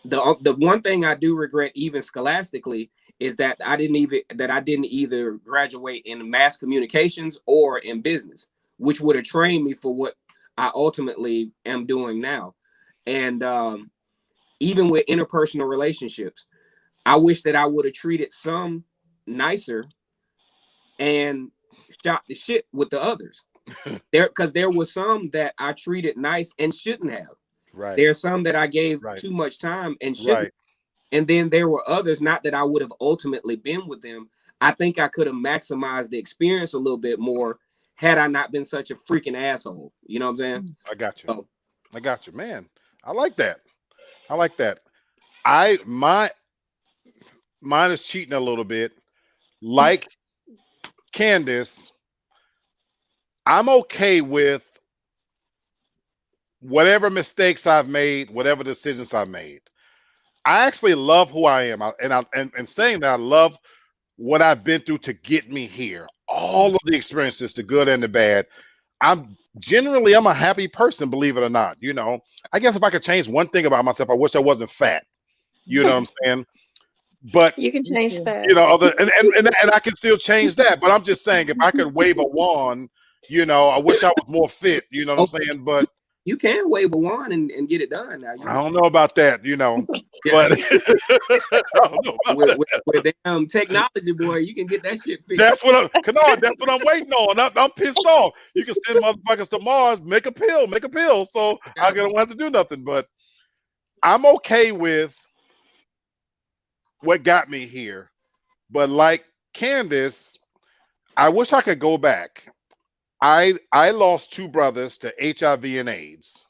The one thing I do regret, even scholastically, is that I didn't either graduate in mass communications or in business, which would have trained me for what I ultimately am doing now. And even with interpersonal relationships, I wish that I would have treated some nicer and shot the shit with the others. Because there was some that I treated nice and shouldn't have. Right. There's some that I gave too much time and shouldn't. Right. And then there were others, not that I would have ultimately been with them. I think I could have maximized the experience a little bit more had I not been such a freaking asshole. You know what I'm saying? I got you. So, I got you, man. I like that. Mine is cheating a little bit. Like Candace, I'm okay with whatever mistakes I've made, whatever decisions I've made. I actually love who I am, and saying that I love what I've been through to get me here. All of the experiences, the good and the bad. I'm a happy person, believe it or not. I guess if I could change one thing about myself, I wish I wasn't fat. You know what I'm saying? But you can change that. And I can still change that. But I'm just saying, if I could wave a wand, I wish I was more fit. You know what I'm saying? But you can wave a wand and get it done. Now, I don't know about that, but with damn technology, boy, you can get that shit fixed. That's what I'm waiting on. I'm pissed off. You can send motherfuckers to Mars, make a pill, so I don't have to do nothing. But I'm okay with what got me here. But like Candace, I wish I could go back. I lost 2 brothers to HIV and AIDS.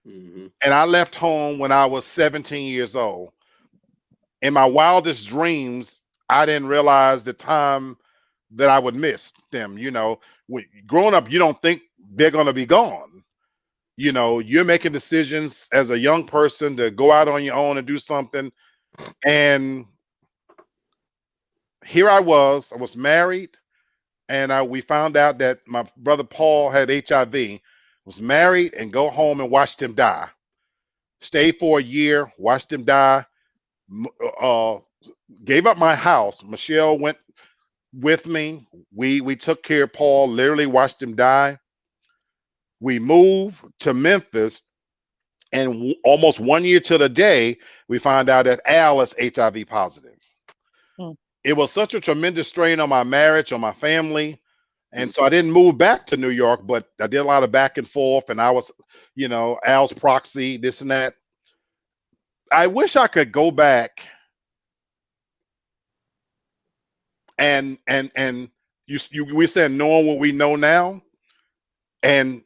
Mm-hmm. And I left home when I was 17 years old. In my wildest dreams, I didn't realize the time that I would miss them. Growing up, you don't think they're going to be gone. You're making decisions as a young person to go out on your own and do something. And here I was married. And we found out that my brother Paul had HIV, was married, and go home and watched him die. Stayed for a year, watched him die, gave up my house. Michelle went with me. We took care of Paul, literally watched him die. We moved to Memphis, and almost 1 year to the day, we found out that Al is HIV positive. it was such a tremendous strain on my marriage, on my family. And so I didn't move back to New York, but I did a lot of back and forth, and I was, Al's proxy, this and that. I wish I could go back and we said knowing what we know now, and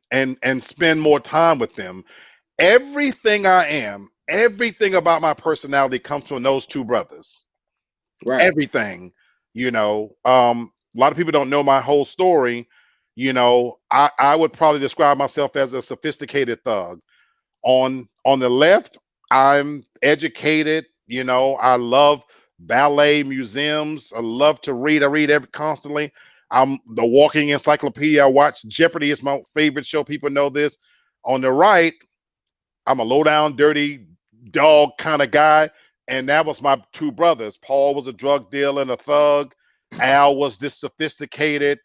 spend more time with them. Everything I am, everything about my personality comes from those two brothers. Right. Everything, a lot of people don't know my whole story. I would probably describe myself as a sophisticated thug. On the left, I'm educated. I love ballet, museums. I love to read. I read constantly. I'm the walking encyclopedia. I watch Jeopardy. It's my favorite show. People know this. On the right, I'm a low down, dirty dog kind of guy. And that was my two brothers. Paul was a drug dealer and a thug. Al was this sophisticated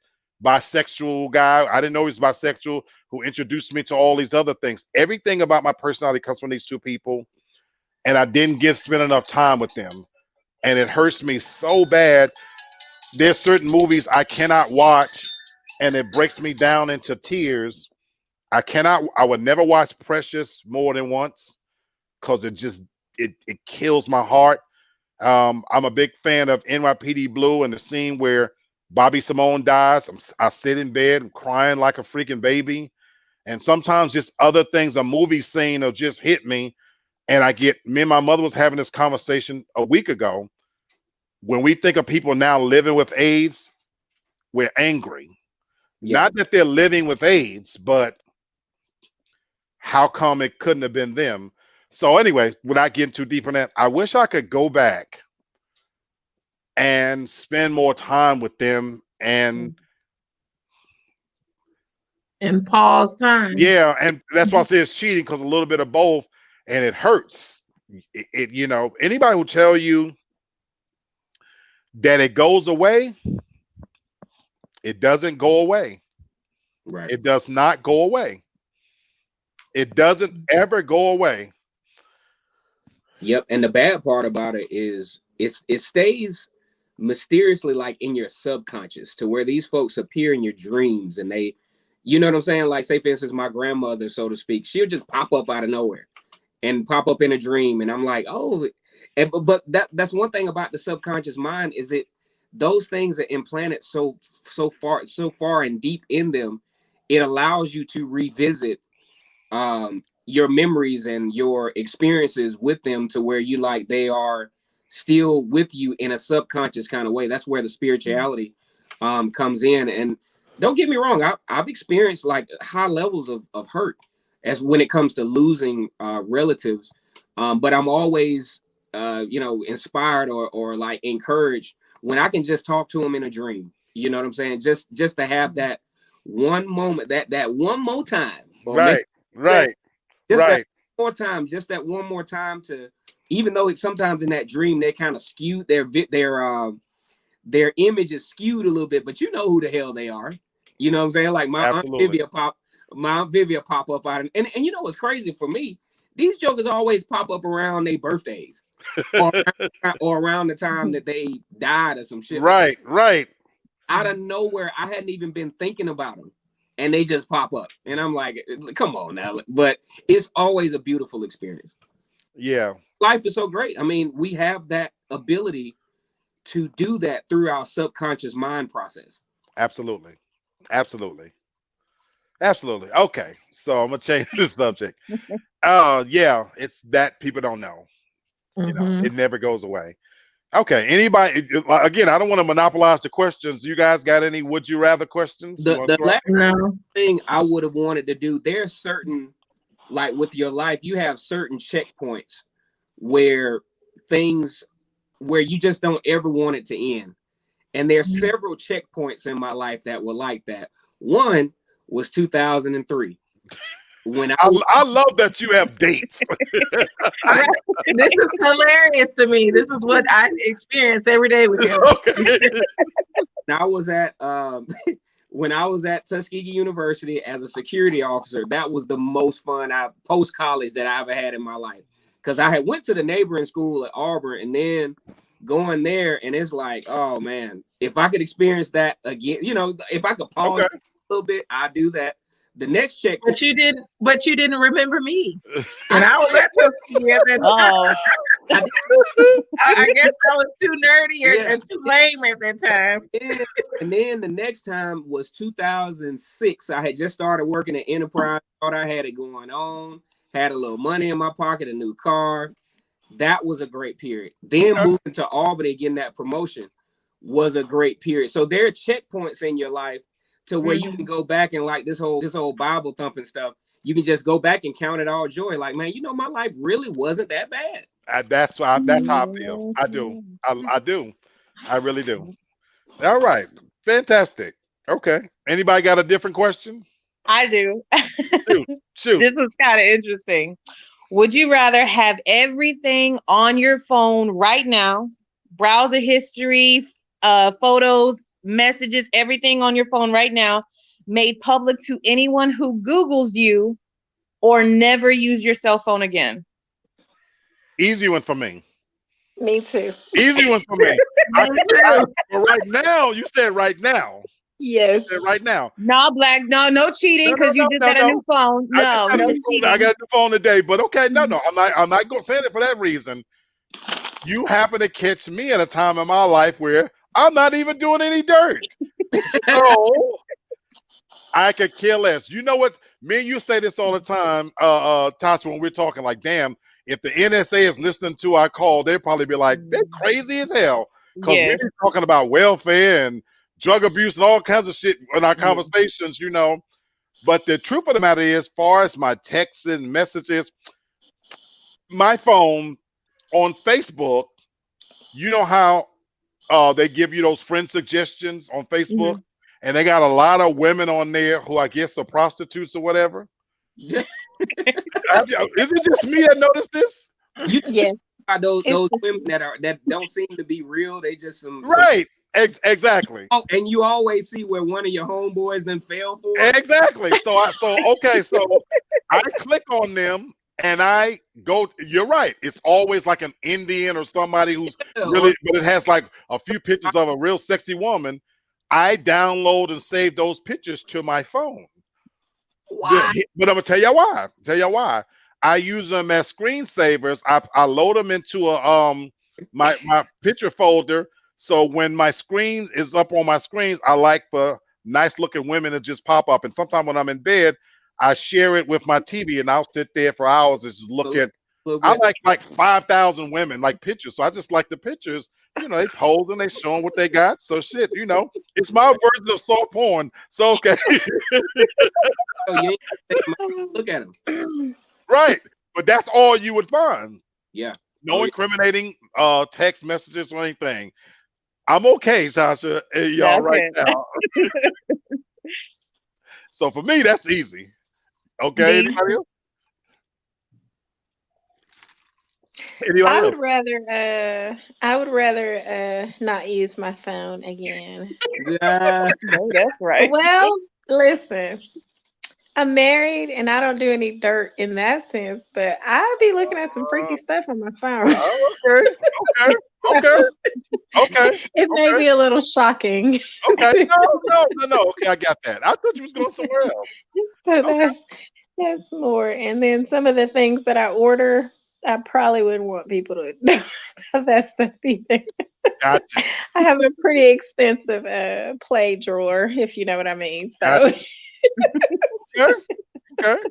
bisexual guy. I didn't know he was bisexual, who introduced me to all these other things. Everything about my personality comes from these two people. And I didn't spend enough time with them. And it hurts me so bad. There's certain movies I cannot watch, and it breaks me down into tears. I would never watch Precious more than once, because it kills my heart. I'm a big fan of NYPD Blue, and the scene where Bobby Simone dies. I sit in bed and crying like a freaking baby. And sometimes just other things, a movie scene will just hit me. And me and my mother was having this conversation a week ago. When we think of people now living with AIDS, we're angry. Yeah. Not that they're living with AIDS, but how come it couldn't have been them? So anyway, without getting too deep in that, I wish I could go back and spend more time with them and pause time. Yeah, and that's why I say it's cheating, because a little bit of both, and it hurts. Anybody who tell you that it goes away, it doesn't go away. Right. It does not go away. It doesn't ever go away. Yep. And the bad part about it is it stays mysteriously like in your subconscious, to where these folks appear in your dreams, and they, you know what I'm saying? Like, say for instance, my grandmother, so to speak, she'll just pop up out of nowhere and pop up in a dream. And I'm like, oh, but that's one thing about the subconscious mind, is those things are implanted so far and deep in them, it allows you to revisit your memories and your experiences with them, to where you like they are still with you in a subconscious kind of way. That's where the spirituality comes in. And don't get me wrong, I've experienced like high levels of hurt as when it comes to losing relatives, but I'm always inspired or like encouraged when I can just talk to them in a dream. You know what I'm saying? Just to have that one moment, that one more time, or Right. that more time, just that one more time, to, even though it's sometimes in that dream they're kind of skewed, their image is skewed a little bit, but you know who the hell they are. You know what I'm saying? Like my Aunt Vivia pop up out, and you know what's crazy for me? These jokers always pop up around their birthdays, or around the time that they died or some shit. Right. Out of nowhere, I hadn't even been thinking about them, and they just pop up, and I'm like, come on now. But it's always a beautiful experience. Yeah. Life is so great. I mean, we have that ability to do that through our subconscious mind process. Absolutely. Okay, so I'm gonna change the subject. Yeah, it's that people don't know. It never goes away. Okay, anybody? Again, I don't want to monopolize the questions. You guys got any would you rather questions? The last thing I would have wanted to do, there's certain, like with your life, you have certain checkpoints where you just don't ever want it to end. And there's several checkpoints in my life that were like that. One was 2003. When I love that you have dates. This is hilarious to me. This is what I experience every day with him. Okay. When I was at Tuskegee University as a security officer, that was the most fun post college that I ever had in my life. Because I had went to the neighboring school at Auburn, and then going there, and it's like, oh man, if I could experience that again, if I could pause Okay. a little bit, I'd do that. The next checkpoint, But you didn't remember me. I And I was at Tuskegee at that time. Oh, did. I guess I was too nerdy Yeah. and too lame at that time. And then the next time was 2006. I had just started working at Enterprise, thought I had it going on, had a little money in my pocket, a new car. That was a great period. Then moving to Albany, getting that promotion was a great period. So there are checkpoints in your life to where you can go back and like this whole Bible thumping stuff. You can just go back and count it all joy. Like, man, my life really wasn't that bad. That's how I feel. I do. I do. I really do. All right. Fantastic. Okay. Anybody got a different question? I do. Shoot. This is kind of interesting. Would you rather have everything on your phone right now, browser history, photos, messages, everything on your phone right now, made public to anyone who Googles you, or never use your cell phone again? Easy one for me. Me too. Easy one for me. But right now, you said right now. Yes. You said right now. No, Black. No cheating because you just got a new phone. No cheating. I got a new phone today, but okay, no. I'm not going to say it for that reason. You happen to catch me at a time in my life where I'm not even doing any dirt. So I could care less. You know what? Me and you say this all the time, Tasha, when we're talking, like, damn, if the NSA is listening to our call, they'd probably be like, they're crazy as hell. Because Yes. we're talking about welfare and drug abuse and all kinds of shit in our conversations, But the truth of the matter is, as far as my texts and messages, my phone on Facebook, you know how they give you those friend suggestions on Facebook? And they got a lot of women on there who I guess are prostitutes or whatever. Yeah. Is it just me that noticed this? You Yes. those women that don't seem to be real. They just some Right. Exactly. Oh, and you always see where one of your homeboys then fell for it. Exactly. So I click on them and I go. You're right. It's always like an Indian or somebody who's really, but it has like a few pictures of a real sexy woman. I download and save those pictures to my phone. Why? But I'm gonna tell you why. I use them as screensavers. I load them into a my picture folder. So when my screen is up on my screens, I like for nice looking women to just pop up. And sometimes when I'm in bed, I share it with my TV and I'll sit there for hours and just look at. I like 5,000 women like pictures. So I just like the pictures. They pose and they show them what they got. So shit, it's my version of soft porn. So okay. Oh, you ain't look at them. Right. But that's all you would find. Yeah. No incriminating text messages or anything. I'm okay, Tasha. Y'all right now. So for me, that's easy. Okay. Anybody else? I would rather not use my phone again. Yeah. No, that's right. Well, listen, I'm married and I don't do any dirt in that sense, but I'll be looking at some freaky stuff on my phone. Okay. It may be a little shocking. Okay. No. Okay, I got that. I thought you was going somewhere else. So that's more. And then some of the things that I order, I probably wouldn't want people to know about that stuff either. Gotcha. I have a pretty extensive play drawer, if you know what I mean. So Okay.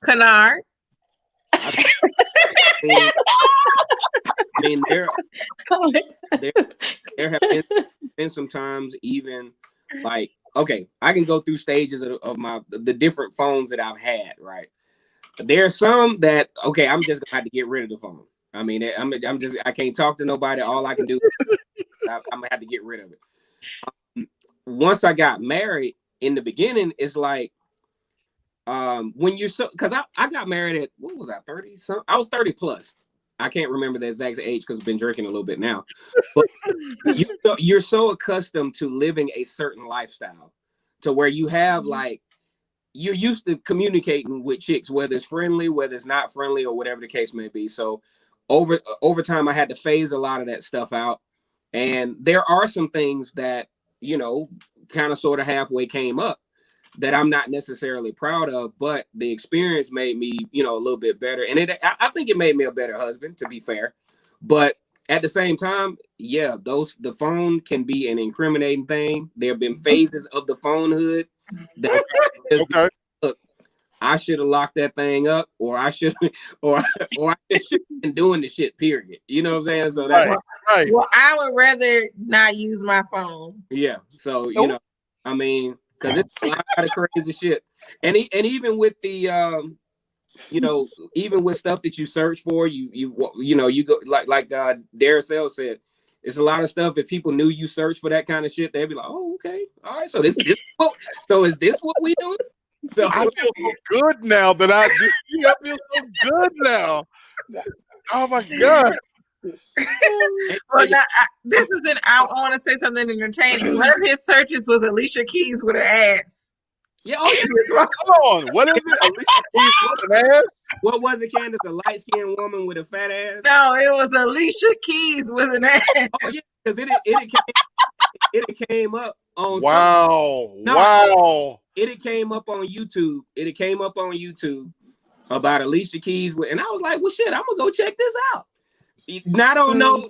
Kennard. I mean, there have been some times even like, okay, I can go through stages of the different phones that I've had, right? There are some that, okay, I'm just gonna have to get rid of the phone. I mean, I can't talk to nobody. All I can do, I'm gonna have to get rid of it. Once I got married, in the beginning, it's like, when you're because I got married at, what was I, 30 something? I was 30 plus. I can't remember the exact age because I've been drinking a little bit now. But you're so accustomed to living a certain lifestyle to where you have like, you're used to communicating with chicks, whether it's friendly, whether it's not friendly, or whatever the case may be. So over time, I had to phase a lot of that stuff out. And there are some things that, kind of sort of halfway came up that I'm not necessarily proud of, but the experience made me, a little bit better. And I think it made me a better husband, to be fair. But at the same time, yeah, the phone can be an incriminating thing. There have been phases of the phonehood that Okay. look, I should have locked that thing up, or I should, or I just should have been doing the shit. Period. You know what I'm saying? So that's Right. Well, I would rather not use my phone. yeah. So I mean, because it's a lot of crazy shit, and even with the even with stuff that you search for, you go like Daracel said, it's a lot of stuff. If people knew you search for that kind of shit, they'd be like, oh, okay, all right. So is this what we doing? So I feel so good now that I feel so good now. Oh my God. Well, now, this is I want to say something entertaining. One of his searches was Alicia Keys with her ass. Yeah, Come on. What is it? Alicia Keys with an ass? What was it, Candace? A light-skinned woman with a fat ass? No, it was Alicia Keys with an ass. Oh yeah, because it came up on Wow. It came up on YouTube. It came up on YouTube about Alicia Keys and I was like, well, shit, I'm gonna go check this out. Not on no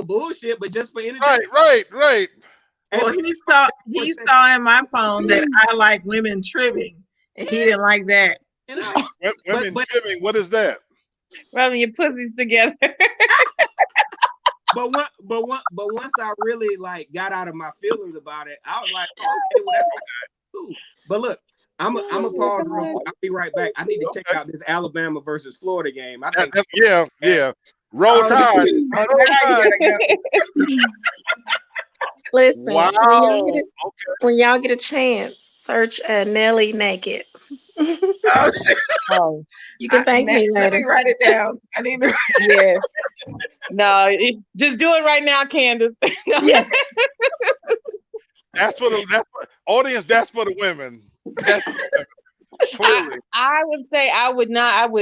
bullshit, but just for entertainment. Right. Well, he saw in my phone that I like women trimming, and he didn't like that. Women trimming, what is that? Rubbing your pussies together. But once I really got out of my feelings about it, I was like, okay, well, that's cool. But look, I'm a pause real quick. I'll be right back. I need to check out this Alabama versus Florida game. I think yeah. Roll Tide. Listen, wow. when y'all get a chance, search Nelly naked. Oh, you can thank me later. Let me write it down. I need to. Yeah. No, just do it right now, Candace. Yeah. That's for the audience. That's for the women. That's for the women. I would say I would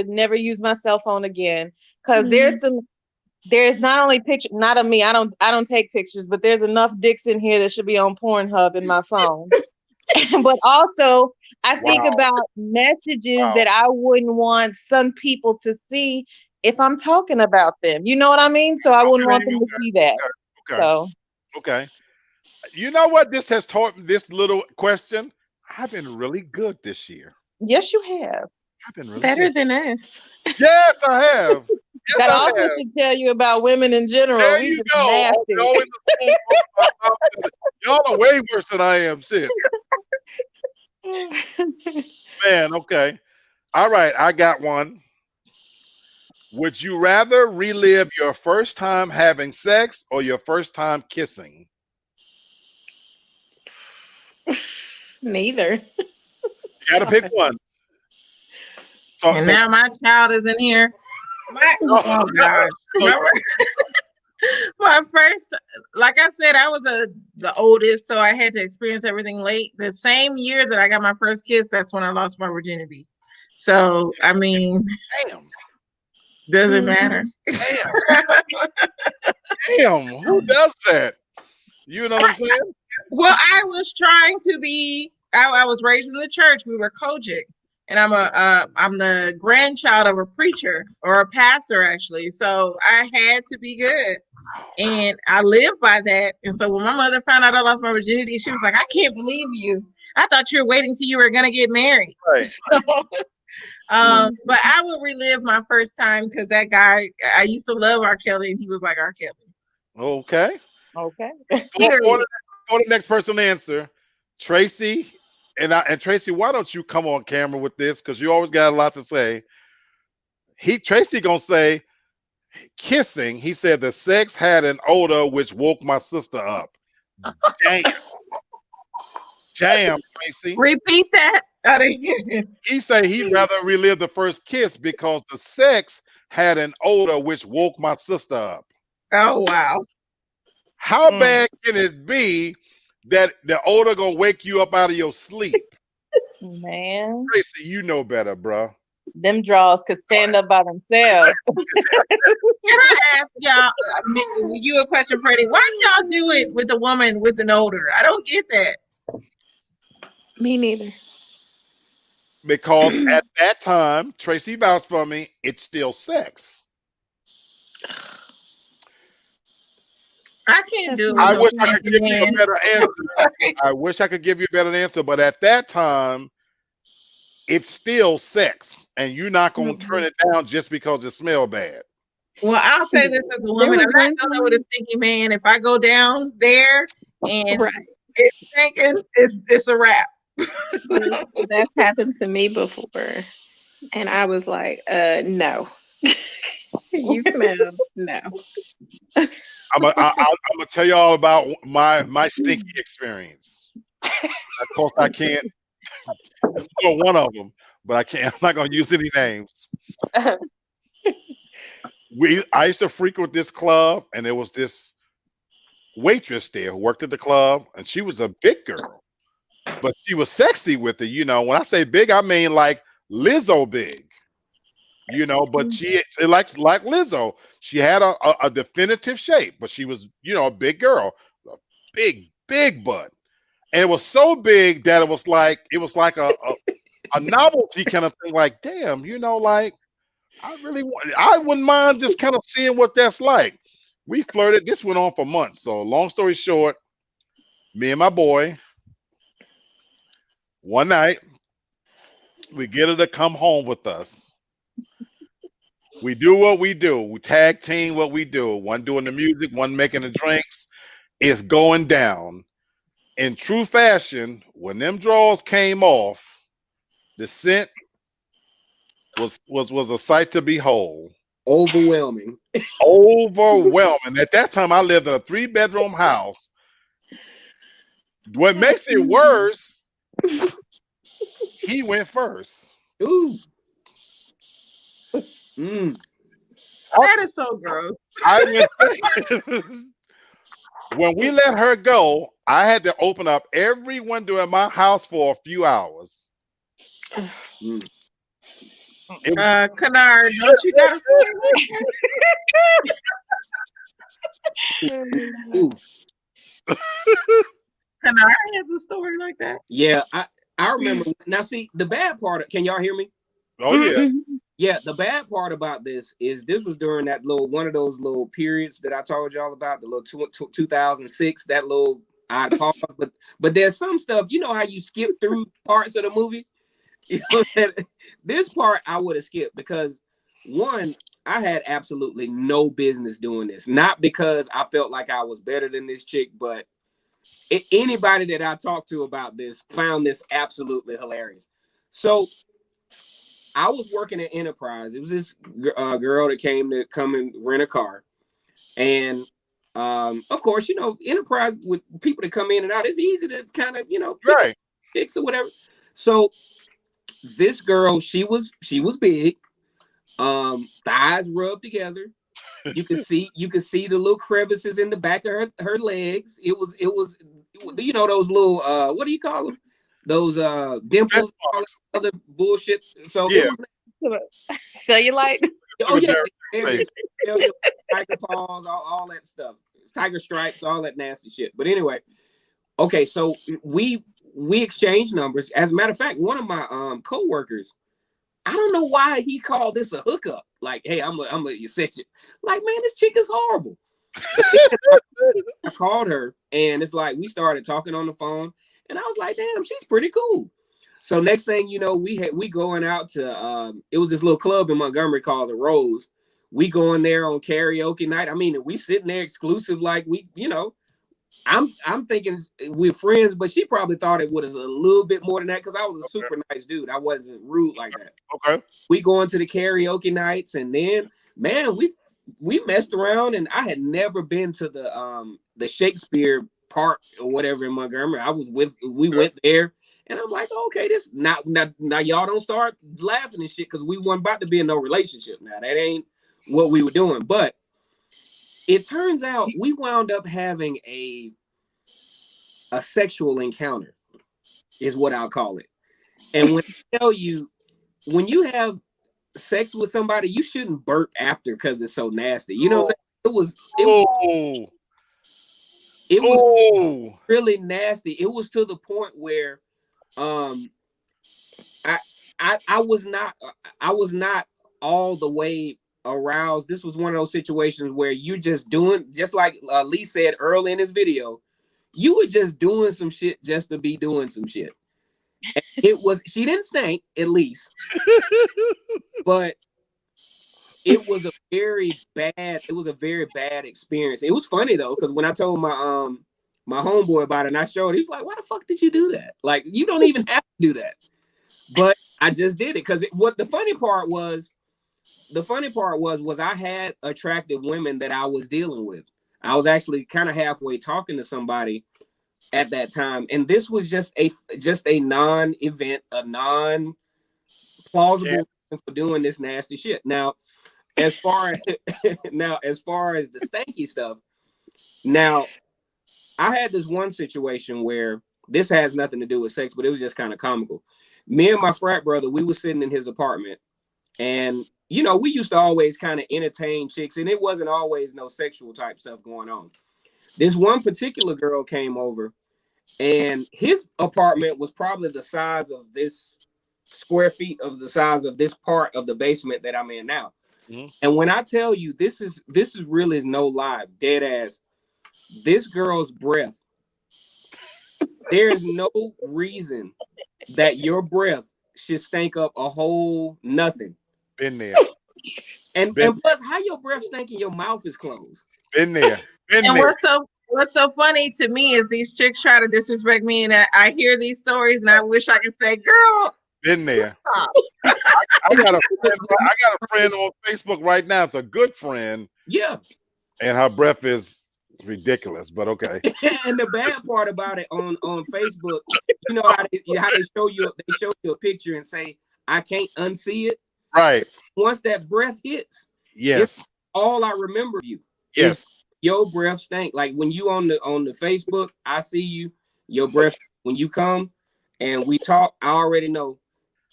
never use my cell phone again because there's not only picture, not of me. I don't take pictures, but there's enough dicks in here that should be on Pornhub in my phone. But also, I think about messages that I wouldn't want some people to see if I'm talking about them. You know what I mean? So I wouldn't want them to see that. Okay. You know what this has taught me? This little question. I've been really good this year. Yes, you have. I've been really better good. than us. Yes, I have. Yes, that I also have. should tell you about women in general. There We you just go. nasty. Y'all are way worse than I am. Shit. Man, okay. All right, I got one. Would you rather relive your first time having sex or your first time kissing? Neither. You got to pick one. And now my child is in here. Oh God! Remember? My first, like I said, I was the oldest, so I had to experience everything late. The same year that I got my first kiss, that's when I lost my virginity. So I mean, doesn't matter. Damn, who does that? You know what I'm saying? Well, I was trying to be. I was raised in the church. We were Kojic, and I'm the grandchild of a preacher or a pastor, actually. So I had to be good, and I lived by that. And so when my mother found out I lost my virginity, she was like, "I can't believe you. I thought you were waiting till you were gonna get married." Right. So, but I would relive my first time because that guy, I used to love R. Kelly, and he was like R. Kelly. Okay. Okay. For the next person to answer, Tracy, and Tracy, why don't you come on camera with this? Because you always got a lot to say. Tracy gonna say kissing. He said the sex had an odor which woke my sister up. Damn, Tracy. Repeat that. He said he'd rather relive the first kiss because the sex had an odor which woke my sister up. Oh wow. How bad can it be that the odor gonna wake you up out of your sleep? Man. Tracy, you know better, bro. Them draws could stand up by themselves. Can I ask y'all, you a question, Freddie? Why do y'all do it with a woman with an odor? I don't get that. Me neither. Because at that time, Tracy vouched for me, it's still sex. I can't That's do it with I no wish I nasty. could stinky give you a man. better answer. I wish I could give you a better answer, but at that time, it's still sex, and you're not gonna turn it down just because it smells bad. Well, I'll say this as a There woman. was I'm not one doing it with a time, stinky man. If I go down there and right? it's stinking, it's a wrap. That's happened to me before, and I was like, no. You smell no. I'm gonna tell you all about my stinky experience. Of course, I can't go one of them, but I can't. I'm not gonna use any names. I used to frequent this club, and there was this waitress there who worked at the club, and she was a big girl, but she was sexy with it. You know, when I say big, I mean like Lizzo big. You know, but like Lizzo, she had a definitive shape, but she was, you know, a big girl, a big butt, and it was so big that it was like a novelty kind of thing. Like, damn, you know, like I wouldn't mind just kind of seeing what that's like. We flirted. This went on for months. So long story short, me and my boy, one night we get her to come home with us. We do what we do. We tag team what we do. One doing the music, one making the drinks. It's going down. In true fashion, when them drawers came off, the scent was a sight to behold. Overwhelming. Overwhelming. At that time, I lived in a 3-bedroom house. What makes it worse, he went first. Ooh. Mm. That is so gross. I went when we let her go, I had to open up every window in my house for a few hours. Mm. Kennard, don't you got a story like that? Ooh. Kennard has a story like that. Yeah, I remember. Now, see, the bad part. Can y'all hear me? Oh yeah, Yeah, the bad part about this is this was during that little one of those little periods that I told y'all about, the little 2006, that little odd pause. But there's some stuff, you know how you skip through parts of the movie? You know, this part I would have skipped because one, I had absolutely no business doing this. Not because I felt like I was better than this chick, but anybody that I talked to about this found this absolutely hilarious. So I was working at Enterprise. It was this girl that came to come and rent a car. And of course, you know, Enterprise with people that come in and out, it's easy to kind of, you know, pick right. chicks or whatever. So this girl, she was big, thighs rubbed together. You could see the little crevices in the back of her legs. It was you know those little what do you call them? Those dimples, all that other bullshit. So Yeah. it was Cellulite. oh yeah, Face. tiger paws, all that stuff. Tiger stripes, all that nasty shit. But anyway, okay, so we exchanged numbers. As a matter of fact, one of my co-workers, I don't know why he called this a hookup. Like, hey, I'm a section. Like, man, this chick is horrible. I called her, and it's like we started talking on the phone, and I was like, damn, she's pretty cool. So next thing you know, we going out to it was this little club in Montgomery called the Rose. We going there on karaoke night. I mean, we sitting there exclusive, like we, you know. I'm thinking we're friends, but she probably thought it was a little bit more than that because I was a super nice dude. I wasn't rude like that. Okay. We going to the karaoke nights, and then man, we messed around, and I had never been to the Shakespeare Park or whatever in Montgomery. We went there, and I'm like, okay, this now y'all don't start laughing and shit because we weren't about to be in no relationship. Now that ain't what we were doing, but it turns out we wound up having a sexual encounter, is what I'll call it. And when I tell you, when you have sex with somebody, you shouldn't burp after because it's so nasty. You know what I'm saying? Oh, It was oh, really nasty. It was to the point where um I I was not all the way aroused. This was one of those situations where you're just doing, just like Lee said early in his video, you were just doing some shit just to be doing some shit. And it was, she didn't stink at least, but it was a very bad experience. It was funny though, because when I told my homeboy about it and I showed, he's like, why the fuck did you do that? Like, you don't even have to do that. But I just did it because what the funny part was I had attractive women that I was dealing with. I was actually kind of halfway talking to somebody at that time, and this was just a non-event, a non-plausible reason for doing this nasty shit. Now, as far as the stanky stuff, now I had this one situation where this has nothing to do with sex, but it was just kind of comical. Me and my frat brother, we were sitting in his apartment, and you know, we used to always kind of entertain chicks, and it wasn't always no sexual type stuff going on. This one particular girl came over, and his apartment was probably the size of this square feet of the size of this part of the basement that I'm in now. Mm-hmm. And when I tell you this is really no lie, dead ass, this girl's breath, there is no reason that your breath should stink up a whole nothing. Been there. And plus, how your breath stink and your mouth is closed? Been there. What's so funny to me is these chicks try to disrespect me, and I hear these stories, and I wish I could say, "Girl, been there." I got a friend on Facebook right now. It's a good friend. Yeah. And her breath is ridiculous, but okay. And the bad part about it on Facebook, you know how they show you a picture and say, "I can't unsee it." Right. Once that breath hits, yes, all I remember of you. Yes. Your breath stank. Like when you on the Facebook, I see you, your breath, when you come and we talk, I already know.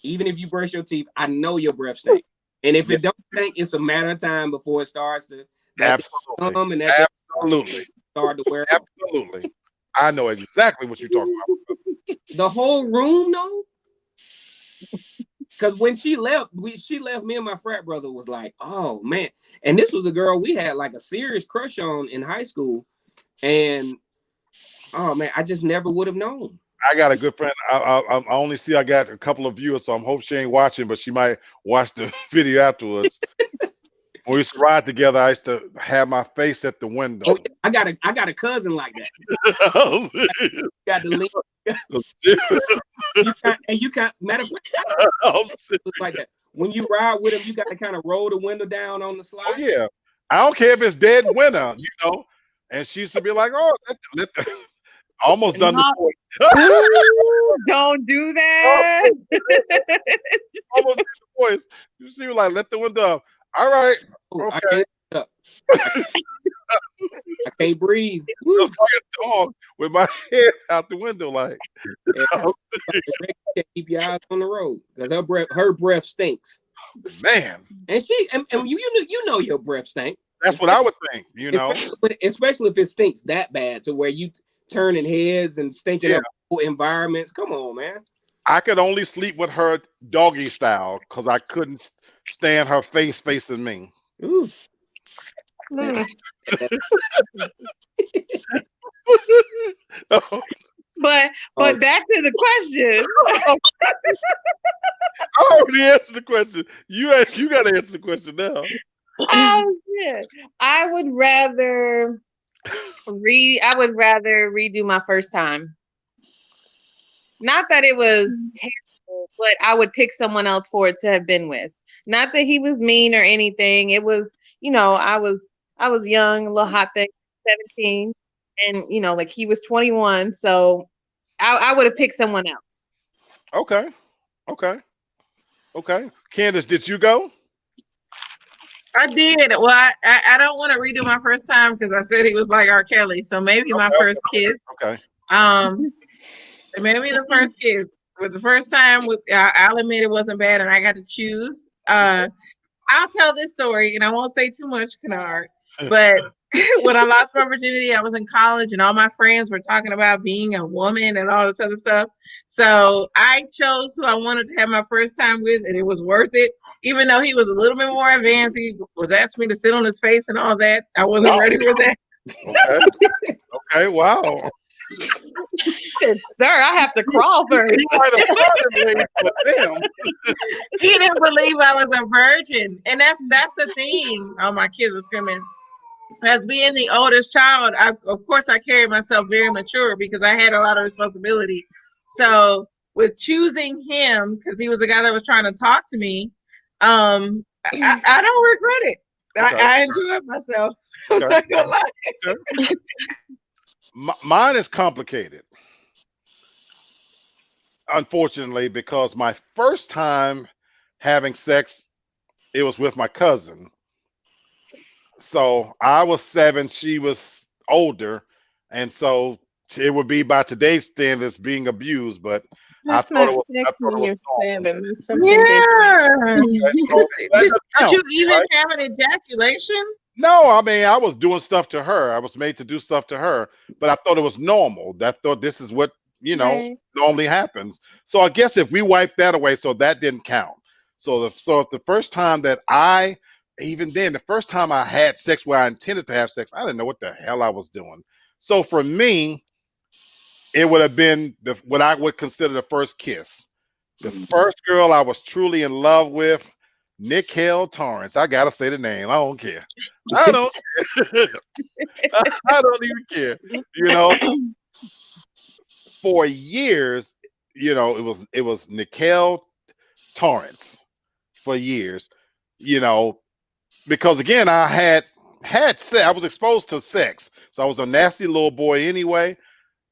Even if you brush your teeth, I know your breath stink. And if it don't stink, it's a matter of time before it starts to absolutely start to wear absolutely. I know exactly what you're talking about. The whole room, though. Because when she left, me and my frat brother was like, oh man. And this was a girl we had like a serious crush on in high school. And oh man, I just never would have known. I got a good friend. I only see I got a couple of viewers, so I'm hoping she ain't watching, but she might watch the video afterwards. When we used to ride together, I used to have my face at the window. Oh, I got a cousin like that. Got the link. you can't matter of fact, like that. When you ride with him, you got to kind of roll the window down on the slide. Oh, yeah. I don't care if it's dead winter, you know. And she used to be like, "Oh, let the almost done the voice." Ooh, don't do that. Almost did the voice. She was like, "Let the window up." All right. Okay. I can't breathe. I'm like a dog with my head out the window, like. Keep your eyes on the road because her breath stinks. Man. And you know your breath stinks. That's what I would think, you know. Especially if it stinks that bad to where you turning heads and stinking up whole environments. Come on, man. I could only sleep with her doggy style because I couldn't stand her face facing me. Ooh. But back to the question. I already answered the question. You got to answer the question now. Oh shit! I would rather redo my first time. Not that it was terrible, but I would pick someone else for it to have been with. Not that he was mean or anything. It was, you know, I was young, a little hot thing, 17, and you know, like he was 21, so I would have picked someone else. Okay. Candace, did you go? I did. Well, I don't want to redo my first time because I said he was like R. Kelly, so maybe my first kiss. Okay. Maybe the first kiss. But the first time, I'll admit it wasn't bad, and I got to choose. Uh, I'll tell this story, and I won't say too much, Kennard. But when I lost my virginity, I was in college, and all my friends were talking about being a woman and all this other stuff. So I chose who I wanted to have my first time with, and it was worth it. Even though he was a little bit more advanced, he was asking me to sit on his face and all that. I wasn't ready for that. Okay. Okay. Wow. Sir, I have to crawl first. He might have started late, but damn. He didn't believe I was a virgin, and that's the thing. Oh, my kids are screaming. As being the oldest child, of course I carried myself very mature because I had a lot of responsibility. So with choosing him, because he was the guy that was trying to talk to me, I don't regret it. Okay. I enjoyed myself. I'm Okay. not gonna lie. Okay. Mine is complicated, unfortunately, because my first time having sex, it was with my cousin. So I was 7, she was older, and so it would be by today's standards being abused, but I That's thought not it was I sex thought it when was you're normal. 7. That's something different. Yeah. So that Did doesn't count, you even right? have an ejaculation? No, I mean I was doing stuff to her. I was made to do stuff to her, but I thought it was normal. I thought this is what Right. normally happens. So I guess if we wipe that away, so that didn't count. So if the first time that even then the first time I had sex where I intended to have sex, I didn't know what the hell I was doing. So for me, it would have been what I would consider the first kiss. The first girl I was truly in love with, Nicole Torrance. I gotta say the name. I don't care. I don't care. I don't even care. You know, for years, it was Nicole Torrance for years. You know, because again, I had sex. I was exposed to sex, so I was a nasty little boy anyway.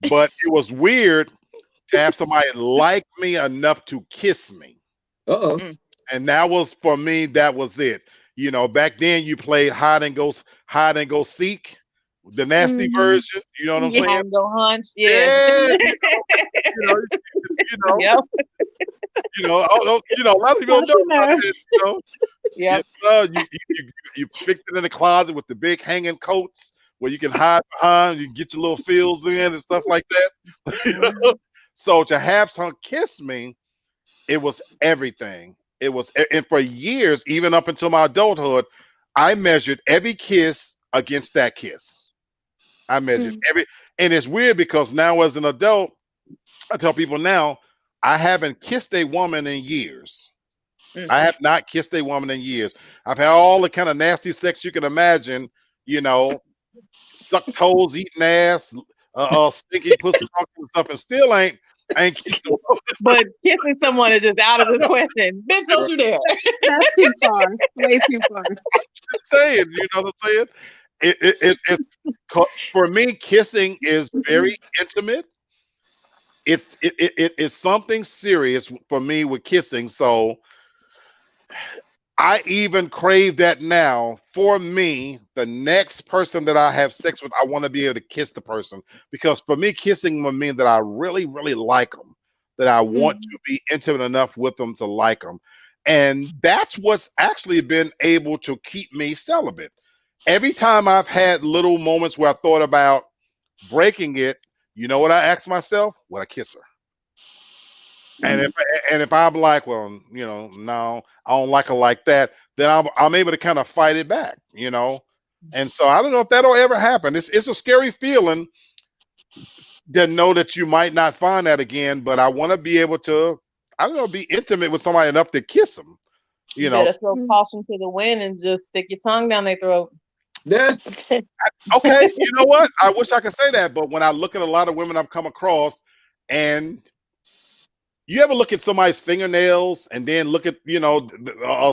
But it was weird to have somebody like me enough to kiss me. Uh-oh. And that was for me, that was it. Back then you played hide and go seek, the nasty Mhm. version. You know what I'm Hide saying? and go hunch. Yeah. Yeah, you know, you know, Yep. a lot of people Don't don't you know about know? that. Yep. You fix it in the closet with the big hanging coats where you can hide behind, you can get your little feels in and stuff like that. You know? So to have someone kiss me, it was everything. And for years, even up until my adulthood, I measured every kiss against that kiss. I measured Mm. and it's weird because now as an adult, I tell people now, I haven't kissed a woman in years. I have not kissed a woman in years. I've had all the kind of nasty sex you can imagine, you know, suck toes, eating ass, stinky pussy and stuff, and still I ain't kissed a woman. But kissing someone is just out of this question. Bitch, don't you dare. That's too far. Way too far. Just saying, you know what I'm saying? For me, kissing is very intimate. It's something serious for me with kissing. So I even crave that now. For me, the next person that I have sex with, I want to be able to kiss the person because for me, kissing would mean that I really, really like them, that I want to be intimate enough with them to like them. And that's what's actually been able to keep me celibate. Every time I've had little moments where I thought about breaking it, you know what I ask myself? Would I kiss her? And if I'm like, well, no, I don't like her like that, then I'm able to kind of fight it back, And so I don't know if that'll ever happen. It's a scary feeling to know that you might not find that again, but I want to be able to, I don't know, be intimate with somebody enough to kiss them, You better throw caution to the wind and just stick your tongue down their throat. Yeah. Okay, you know what? I wish I could say that, but when I look at a lot of women I've come across, and you ever look at somebody's fingernails and then look at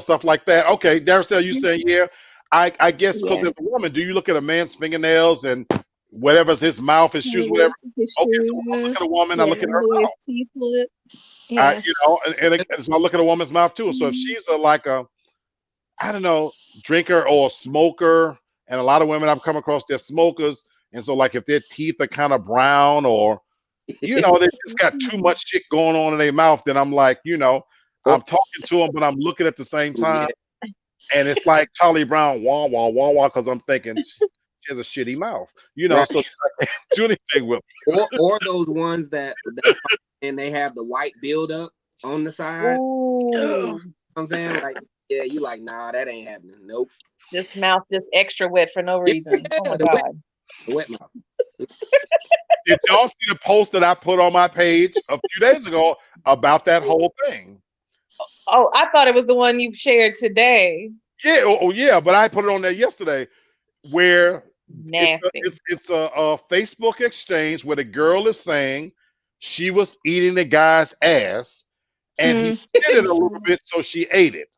stuff like that? Okay, Darcel, you saying yeah? I guess because Yeah. as a woman, do you look at a man's fingernails and whatever's his mouth, his shoes, whatever? His Okay, so I look at a woman, I look at her the way his mouth. teeth look. Yeah. So I look at a woman's mouth too. So if she's like a, I don't know, drinker or a smoker, and a lot of women I've come across, they're smokers, and so like if their teeth are kind of brown or they just got too much shit going on in their mouth, then I'm like, I I'm talking to him, but I'm looking at the same time. And it's like Charlie Brown, wah, wah, wah, wah, because I'm thinking she has a shitty mouth, Right. so I can't do anything with or those ones that and they have the white buildup on the side. Ooh. You know what I'm saying? Like, yeah, you like, nah, that ain't happening. Nope. This mouth just extra wet for no reason. Oh my God. The wet mouth. Did y'all see the post that I put on my page a few days ago about that whole thing? Oh, I thought it was the one you shared today. Yeah, yeah, but I put it on there yesterday where Nasty. it's a Facebook exchange where the girl is saying she was eating the guy's ass and he did it a little bit, so she ate it.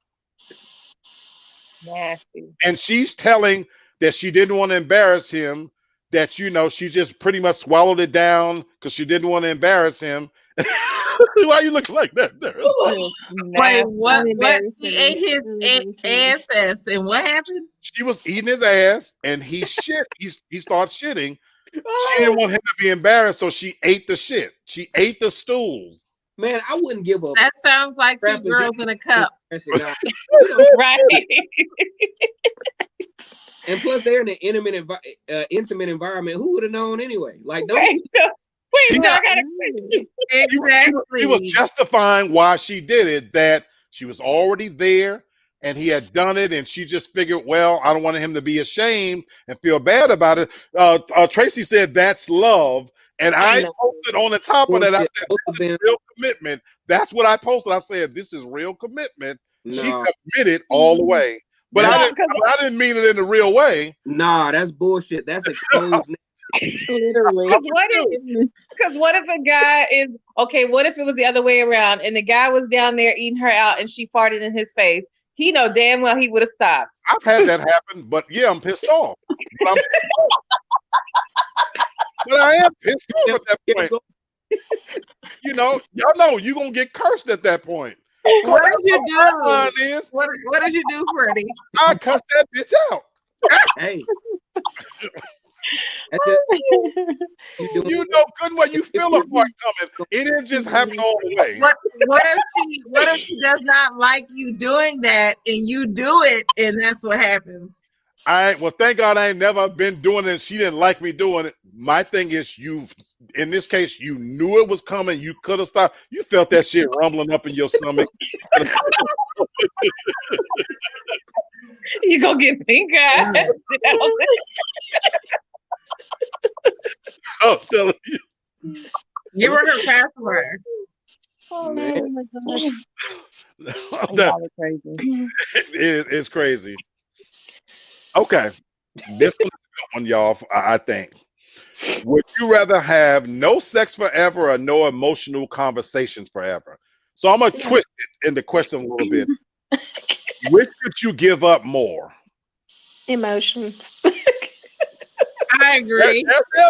Nasty. And she's telling that she didn't want to embarrass him, that she just pretty much swallowed it down because she didn't want to embarrass him. Why you look like that? Wait, what? He ate his ass, and what happened? She was eating his ass, and he shit. He started shitting. She didn't want him to be embarrassed, so she ate the shit. She ate the stools. Man, I wouldn't give up. That sounds like two girls in a cup. Right. And plus, they're in an intimate environment. Who would have known anyway? Like, don't. Exactly. She was justifying why she did it, that she was already there and he had done it, and she just figured, well, I don't want him to be ashamed and feel bad about it. Tracy said that's love, and I posted on the top of that, I said, this is real commitment. That's what I posted. I said, this is real commitment. She committed all the way. But I didn't mean it in the real way. Nah, that's bullshit. That's exposed. Literally. Because what if a guy is okay? What if it was the other way around and the guy was down there eating her out and she farted in his face? He know damn well he would have stopped. I've had that happen, but yeah, I'm pissed off. But I am pissed off at that point. Y'all know you're gonna get cursed at that point. What did you do? What did you do, Freddie? I cussed that bitch out. Hey. You know good well you feel a part coming. It didn't just happen all the way. What if she does not like you doing that and you do it and that's what happens? Well, thank God I ain't never been doing it. She didn't like me doing it. My thing is, in this case, you knew it was coming. You could have stopped. You felt that shit rumbling up in your stomach. You gonna get pink eye. I'm telling you. Give her her password. Oh my God. Crazy. It's crazy. Okay. This one's a good one, y'all, I think. Would you rather have no sex forever or no emotional conversations forever? So I'm going to twist it in the question a little bit. Which could you give up more? Emotions. I agree.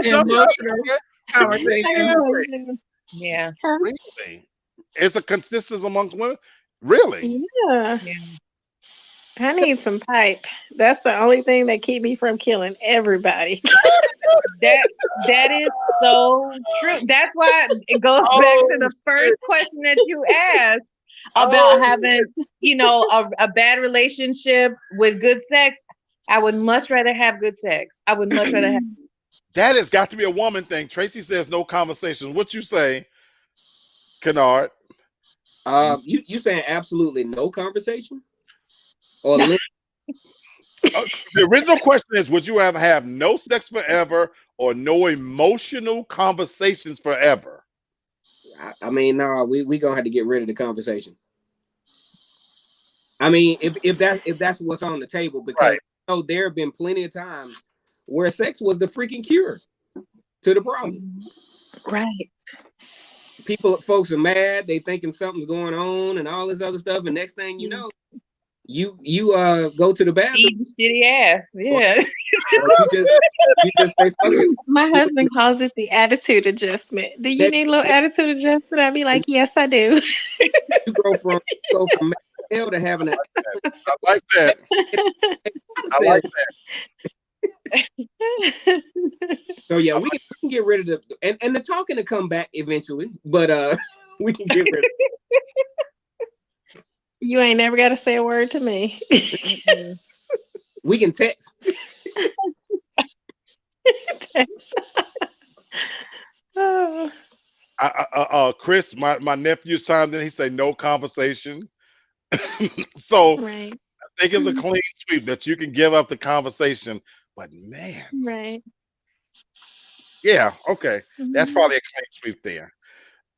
Emotional conversation. Yeah. Really? It's a consensus amongst women? Really? Yeah. I need some pipe. That's the only thing that keep me from killing everybody. That is so true. That's why it goes back to the first question that you asked about having, a bad relationship with good sex. I would much rather have good sex. I would much rather have. That has got to be a woman thing. Tracy says no conversations. What you say, Kennard? You saying absolutely no conversation? Or the original question is, would you rather have no sex forever or no emotional conversations forever? I mean, no, we gonna have to get rid of the conversation. I mean, if that's what's on the table, because there have been plenty of times where sex was the freaking cure to the problem. Right. Folks are mad, they thinking something's going on and all this other stuff, and next thing you know, you go to the bathroom. Eating shitty ass. Yeah. you just say, fuck it. My husband calls it the attitude adjustment. Do you need a little attitude adjustment? I'd be like, yes, I do. You go from hell to having a. I like that. I like that. So yeah, we can get rid of and the talking to come back eventually, but we can get rid of it. You ain't never got to say a word to me. Mm-mm. We can text. Oh, Chris, my nephew's time, then he say no conversation. So right, I think it's a clean sweep that you can give up the conversation. But man, right. yeah, okay, that's Mhm. probably a clean sweep there.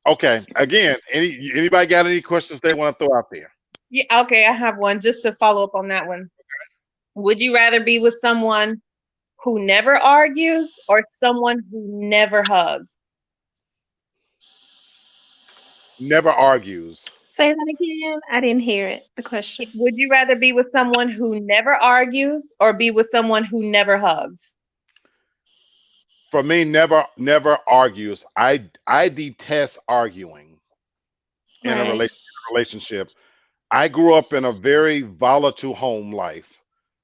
Okay, again, anybody got any questions they want to throw out there? Yeah, okay, I have one just to follow up on that one. Would you rather be with someone who never argues or someone who never hugs? Never argues. Say that again. I didn't hear it. The question. Would you rather be with someone who never argues or be with someone who never hugs? For me, never argues. I detest arguing in a Right. relationship. I grew up in a very volatile home life.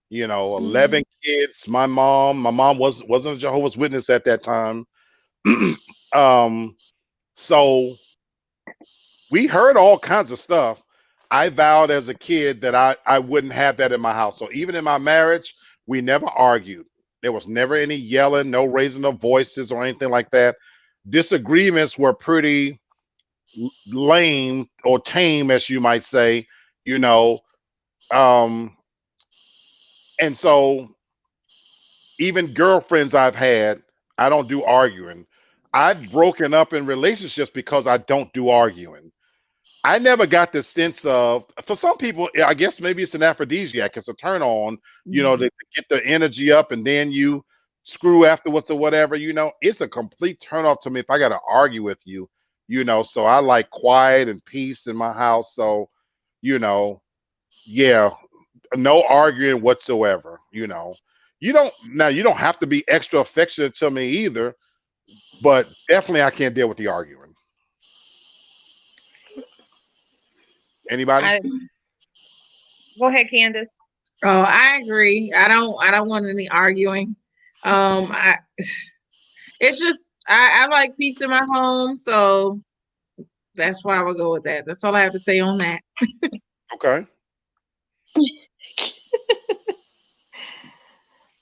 You know, Mm-hmm. 11 kids. My mom wasn't a Jehovah's Witness at that time. um, so we heard all kinds of stuff. I vowed as a kid that I wouldn't have that in my house. So even in my marriage, we never argued. There was never any yelling, no raising of voices or anything like that. Disagreements were pretty lame or tame, as you might say, you know. Um, and so even girlfriends I've had, I don't do arguing. I've broken up in relationships because I don't do arguing. I never got the sense of, for some people, I guess maybe it's an aphrodisiac, it's a turn on, to get the energy up and then you screw afterwards or whatever, it's a complete turn off to me if I got to argue with you, so I like quiet and peace in my house. So, you know, yeah, no arguing whatsoever, you don't have to be extra affectionate to me either, but definitely I can't deal with the arguing. Anybody? I Go ahead, Candace. Oh, I agree. I don't want any arguing. I it's just I like peace in my home, so that's why I would go with that. That's all I have to say on that. Okay.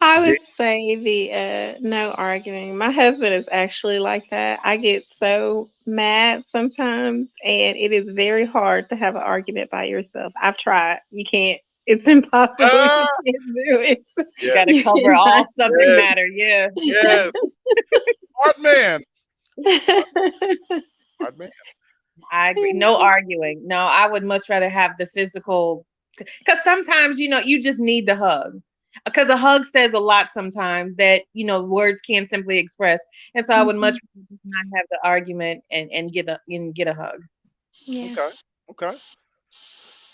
I Di- would say the no arguing. My husband is actually like that. I get so mad sometimes, and it is very hard to have an argument by yourself. I've tried. You can't. It's impossible. You Ah, can't do it. You yes, got to You cover cannot all do subject yes, matter. Yeah. yes. Smart man. it. Smart man. I agree. No arguing. No, I would much rather have the physical, because sometimes, you just need the hug. Because a hug says a lot sometimes that, words can't simply express. And so I would much Mhm. rather not have the argument and get a hug. Yeah. Okay. Okay.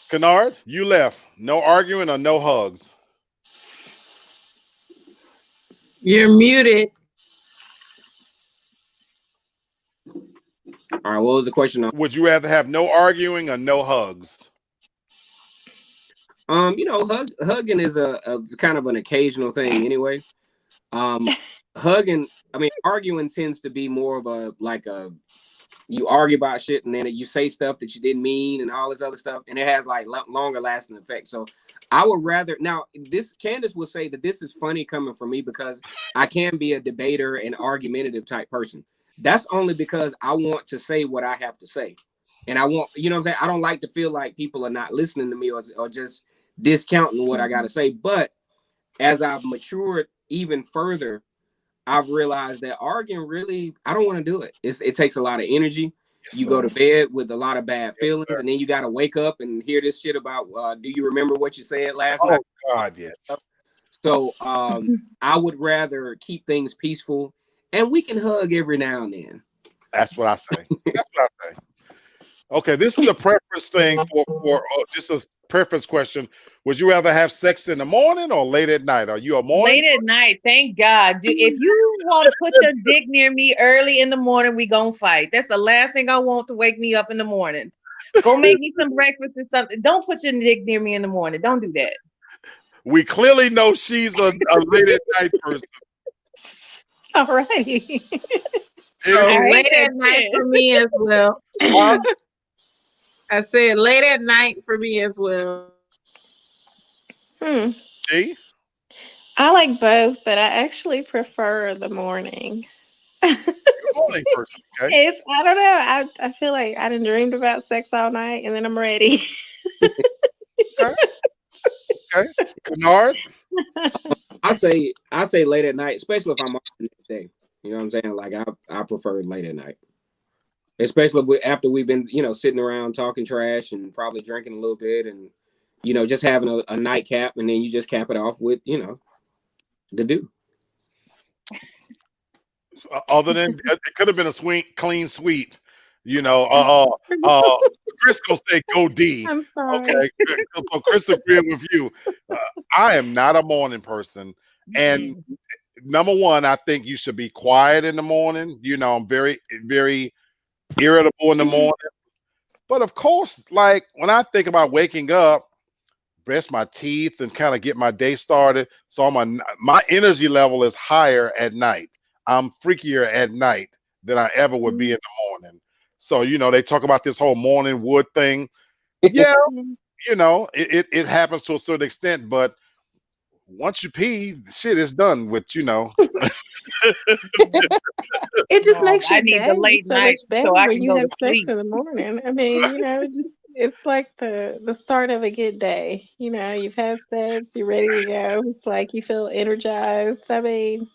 Kennard, you left. No arguing or no hugs. You're muted. All right, what was the question? Would you rather have no arguing or no hugs? Hugging is a kind of an occasional thing anyway. Hugging, I mean, arguing tends to be more of you argue about shit and then you say stuff that you didn't mean and all this other stuff, and it has like longer lasting effects. So I would rather, now this Candace will say that this is funny coming from me because I can be a debater and argumentative type person. That's only because I want to say what I have to say. And I want, you know what I'm saying? I don't like to feel like people are not listening to me or just discounting what I got to say. But as I've matured even further, I've realized that arguing really, I don't want to do it. It takes a lot of energy. Yes, You go sir. to bed with a lot of bad Yes, feelings, sir. and then you got to wake up and hear this shit about, do you remember what you said last night? Oh God, yes. So I would rather keep things peaceful, and we can hug every now and then. That's what I say. That's what I say. Okay, this is a preference thing for just a preference question. Would you rather have sex in the morning or late at night? Are you a morning? Late at night, thank God. If you want to put your dick near me early in the morning, we gonna fight. That's the last thing I want to wake me up in the morning. Go make me some breakfast or something. Don't put your dick near me in the morning. Don't do that. We clearly know she's a late at night person. All righty. You know? I Late hate that at night shit. for me as well. Huh? I said late at night for me as well. Hmm. G? I like both, but I actually prefer the morning. Morning person. Okay. It's I don't know. I feel like I done dreamed about sex all night and then I'm ready. Okay. Okay. Kennard? I say late at night, especially if I'm off the next day. You know what I'm saying? Like I prefer late at night, especially after we've been sitting around talking trash and probably drinking a little bit and just having a nightcap, and then you just cap it off with the do. Other than it could have been a sweet, clean sweet. You know, Chris gonna say go D. I'm sorry. Okay, so Chris agreeing with you. Uh, I am not a morning person, and number one, I think you should be quiet in the morning. You know, I'm very, very irritable in the morning. But of course, like when I think about waking up, brush my teeth, and kind of get my day started, so my energy level is higher at night. I'm freakier at night than I ever would be in the morning. So they talk about this whole morning wood thing. Yeah, it happens to a certain extent, but once you pee, shit is done with. It just No, makes I your need the day late so much night better so I when can you go to have sex sleep. in the morning. I mean, it's like the start of a good day. You've had sex, you're ready to go. It's like you feel energized. I mean,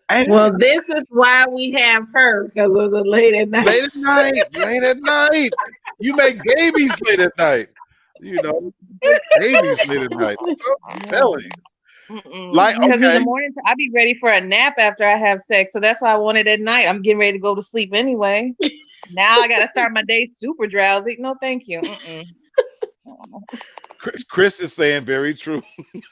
And yeah. Well, this is why we have her because of the late at night. late at night, you make babies late at night. Make babies late at night. So I'm telling you, like, Because in the okay, morning, I be ready for a nap after I have sex. So that's why I want it at night. I'm getting ready to go to sleep anyway. Now I got to start my day super drowsy. No, thank you. Chris is saying very true.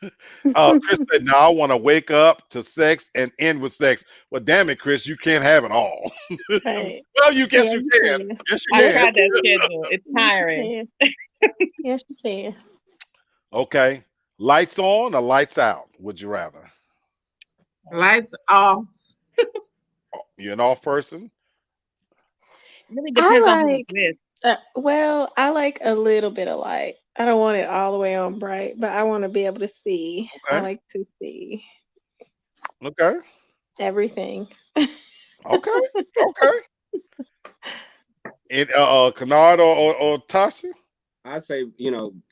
Chris said, "Now I want to wake up to sex and end with sex." Well, damn it, Chris, you can't have it all. Right. Well, you guess Yeah, you you can. can. Yes, you I Yes, can. you tried that can. schedule. It's Yes, you tiring. can. Yes, you can. Okay, lights on or lights out? Would you rather? Lights off. You're an off person. It really I depends on who it's like, with. well, I like a little bit of light. I don't want it all the way on bright, but I want to be able to see. I Okay. like to see Okay. everything. Okay. Okay. And Kennard or Tasha? I say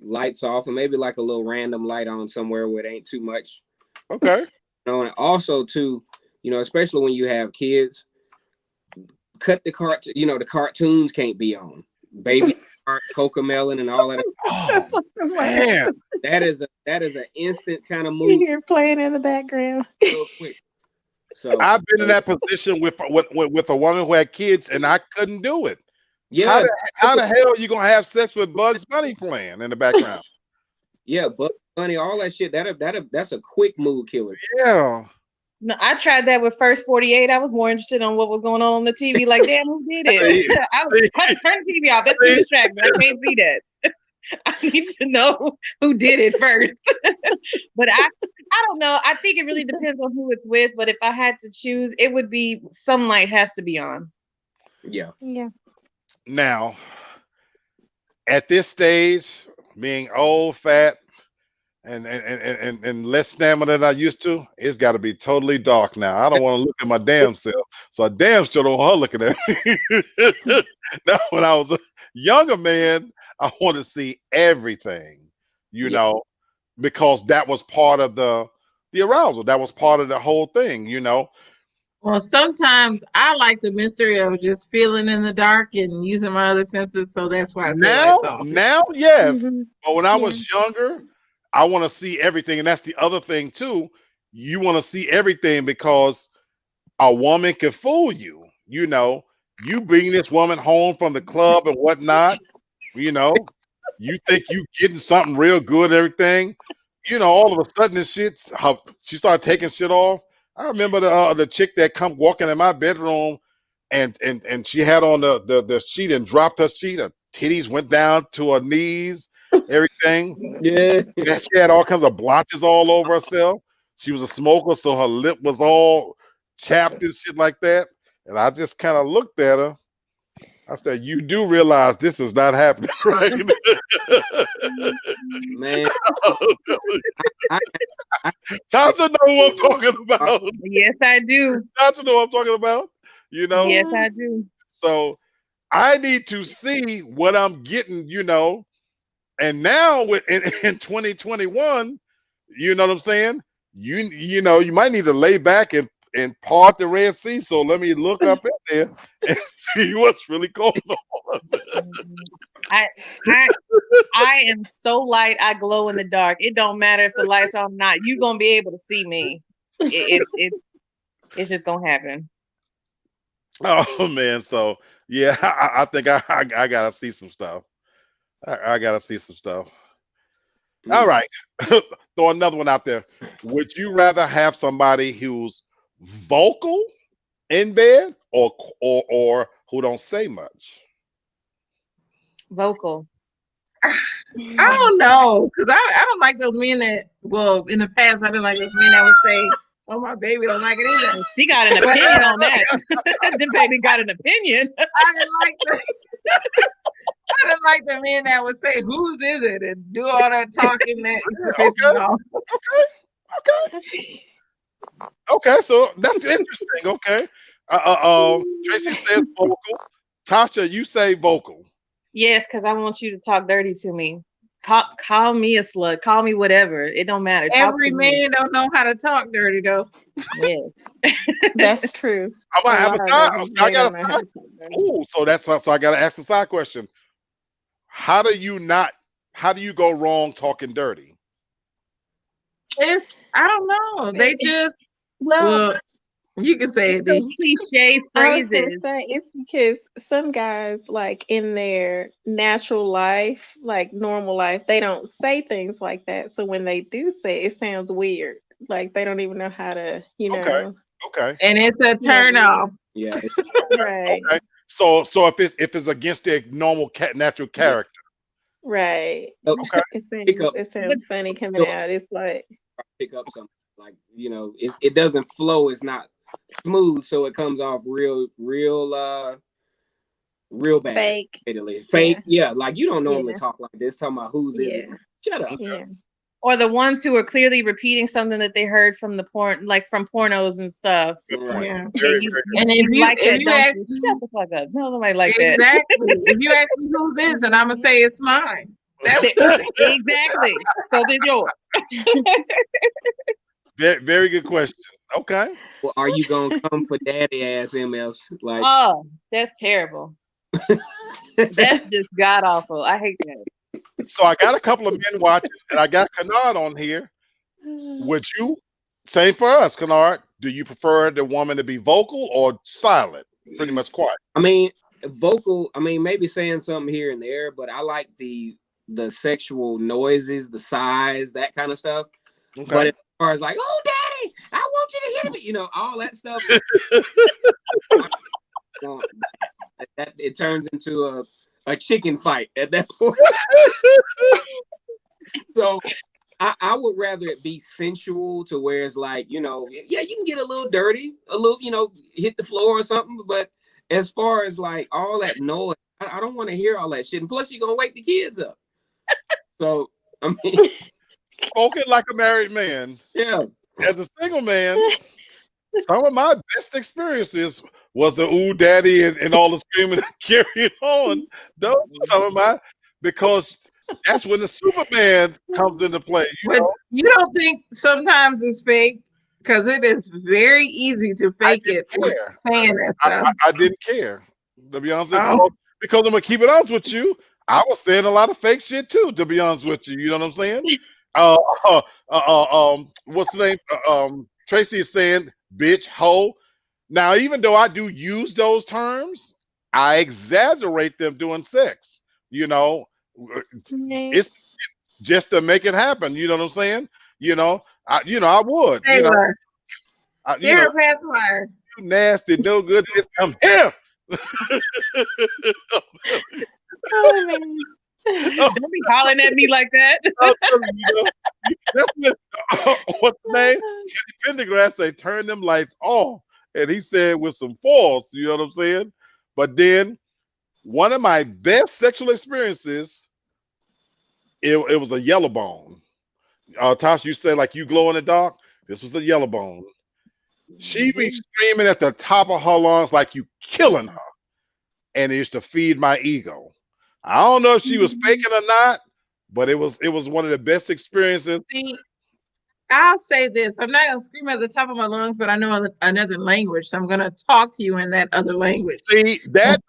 lights off, and maybe like a little random light on somewhere where it ain't too much. Okay. And also too, especially when you have kids, cut the cartoons can't be on. Baby Shark, Cocomelon, and all that. Oh Like, man, That is an instant kind of you move hear playing in the background. real quick. So I've been in that position with a woman who had kids, and I couldn't do it. How yeah, the how the hell are you gonna have sex with Bugs Bunny playing in the background? yeah, but money, all that shit. That's a quick mood killer. Yeah. No, I tried that with First 48. I was more interested on what was going on the TV. Like, damn, who did it? See, I was see, turn the TV off. That's too see? distracting. I can't see that. I need to know who did it first. But I don't know. I think it really depends on who it's with. But if I had to choose, it would be some light has to be on. Yeah, Yeah. Now, at this stage, being old, fat, and less stamina than I used to, it's got to be totally dark now. I don't want to look at my damn self, so I damn sure don't want her looking at me. Now, when I was a younger man, I want to see everything, you yeah, know, because that was part of the arousal. That was part of the whole thing. Well, sometimes I like the mystery of just feeling in the dark and using my other senses, so that's why I say Now, lights off. now, yes, Hmm. but when I Yeah. was younger, I want to see everything, and that's the other thing too. You want to see everything because a woman can fool you. You bring this woman home from the club and whatnot. You know, you think you getting something real good, everything. All of a sudden, this shit, she started taking shit off. I remember the chick that come walking in my bedroom, and she had on the sheet and dropped her sheet. Her titties went down to her knees, everything. yeah. Yeah, she had all kinds of blotches all over herself. She was a smoker, so her lip was all chapped and shit like that. And I just kind of looked at her. I said, you do realize this is not happening, right? Man, I, I, Tasha know what I'm talking about. Yes, I do. Tasha know what I'm talking about. You know, Yes, I do. so I need to see what I'm getting. And now in 2021, you know what I'm saying? You know, you might need to lay back and part the Red Sea. So let me look up in there and see what's really going on. I I I am so light. I glow in the dark. It don't matter if the lights are on or not. You gonna be able to see me. It's just gonna happen. Oh man, so yeah, I think I gotta see some stuff. I gotta see some stuff. All right, throw another one out there. Would you rather have somebody who's vocal in bed or who don't say much? Vocal. I don't know, because I don't like those men that, well, in the past, I didn't like those men that would say, oh, my baby don't like it either. She got an opinion on that. The baby got an opinion. I didn't like the, I didn't like the men that would say, whose is it? And do all that talking that pisses me off. Okay, so that's interesting. Okay. Tracy says vocal. Tasha, you say vocal. Yes, because I want you to talk dirty to me. Call me a slut. Call me whatever. It don't matter. Talk Every to me. man don't know how to talk dirty, though. Yes. That's true. I'm gonna have a side. I got a know how side. to talk dirty. Ooh, so I gotta ask a side question. How do you go wrong talking dirty? I don't know. They just, Well, well, you can say it, Those D. cliche I was gonna phrases. say it's because some guys, like in their natural life, like normal life, they don't say things like that. So when they do say it, it sounds weird. Like they don't even know how to, Okay. Okay. And it's a turn off. yeah, right, Okay. So if it's against their normal natural character. right. Okay. pick up It sounds funny coming out. It's like pick up something like it doesn't flow. It's not smooth, so it comes off real bad. fake. Fake, yeah. Like you don't normally Yeah. talk like this. Talking about whose is it? Yeah. Shut up. Yeah. Or the ones who are clearly repeating something that they heard from the porn, like from pornos and stuff. Good point. Yeah. Very, You, very you, And you like that, if you don't ask you? me, Shut the fuck up. No, nobody like that. exactly, if you ask me whose is, and I'm gonna say it's mine. That's Exactly. So there's yours. very good question. Okay. Well, are you gonna come for daddy ass MFs? Like, Oh, that's terrible. That's just god awful. I hate that. So I got a couple of men watching, and I got Kennard on here. Would you, same for us, Kennard, do you prefer the woman to be vocal or silent? Pretty much quiet. I mean, vocal. I mean, maybe saying something here and there, but I like the sexual noises, the sighs, that kind of stuff. Okay. But as far as like, oh, daddy, I want you to hit me, all that stuff. That it turns into a chicken fight at that point. So I would rather it be sensual to where it's like, yeah, you can get a little dirty, a little, hit the floor or something. But as far as like all that noise, I don't want to hear all that shit. And plus, you're gonna wake the kids up. So I mean, spoken like a married man. Yeah. As a single man, some of my best experiences was the ooh daddy and all the screaming and carrying on. Those are some of my, because that's when the Superman comes into play. But you don't think sometimes it's fake? Because it is very easy to fake it saying that stuff. I didn't care, to be honest with you. Because I'm gonna keep it honest with you. I was saying a lot of fake shit too, to be honest with you. You know what I'm saying? What's the name? Tracy is saying bitch, hoe. Now, even though I do use those terms, I exaggerate them during sex. It's just to make it happen. You know what I'm saying? I would. Taylor, you nasty, no good. Just come here. Oh, man. Don't be hollering at me like that. What's the name? Kenny Pendergrass say turn them lights off, and he said with some force. You know what I'm saying? But then One of my best sexual experiences, it was a yellow bone. Tasha, you said like you glow in the dark. This was a yellow bone. She be screaming at the top of her lungs like you killing her, and it used to feed my ego. I don't know if she was faking or not, but it was one of the best experiences. See, I'll say this. I'm not going to scream at the top of my lungs, but I know another language. So I'm going to talk to you in that other language. See, that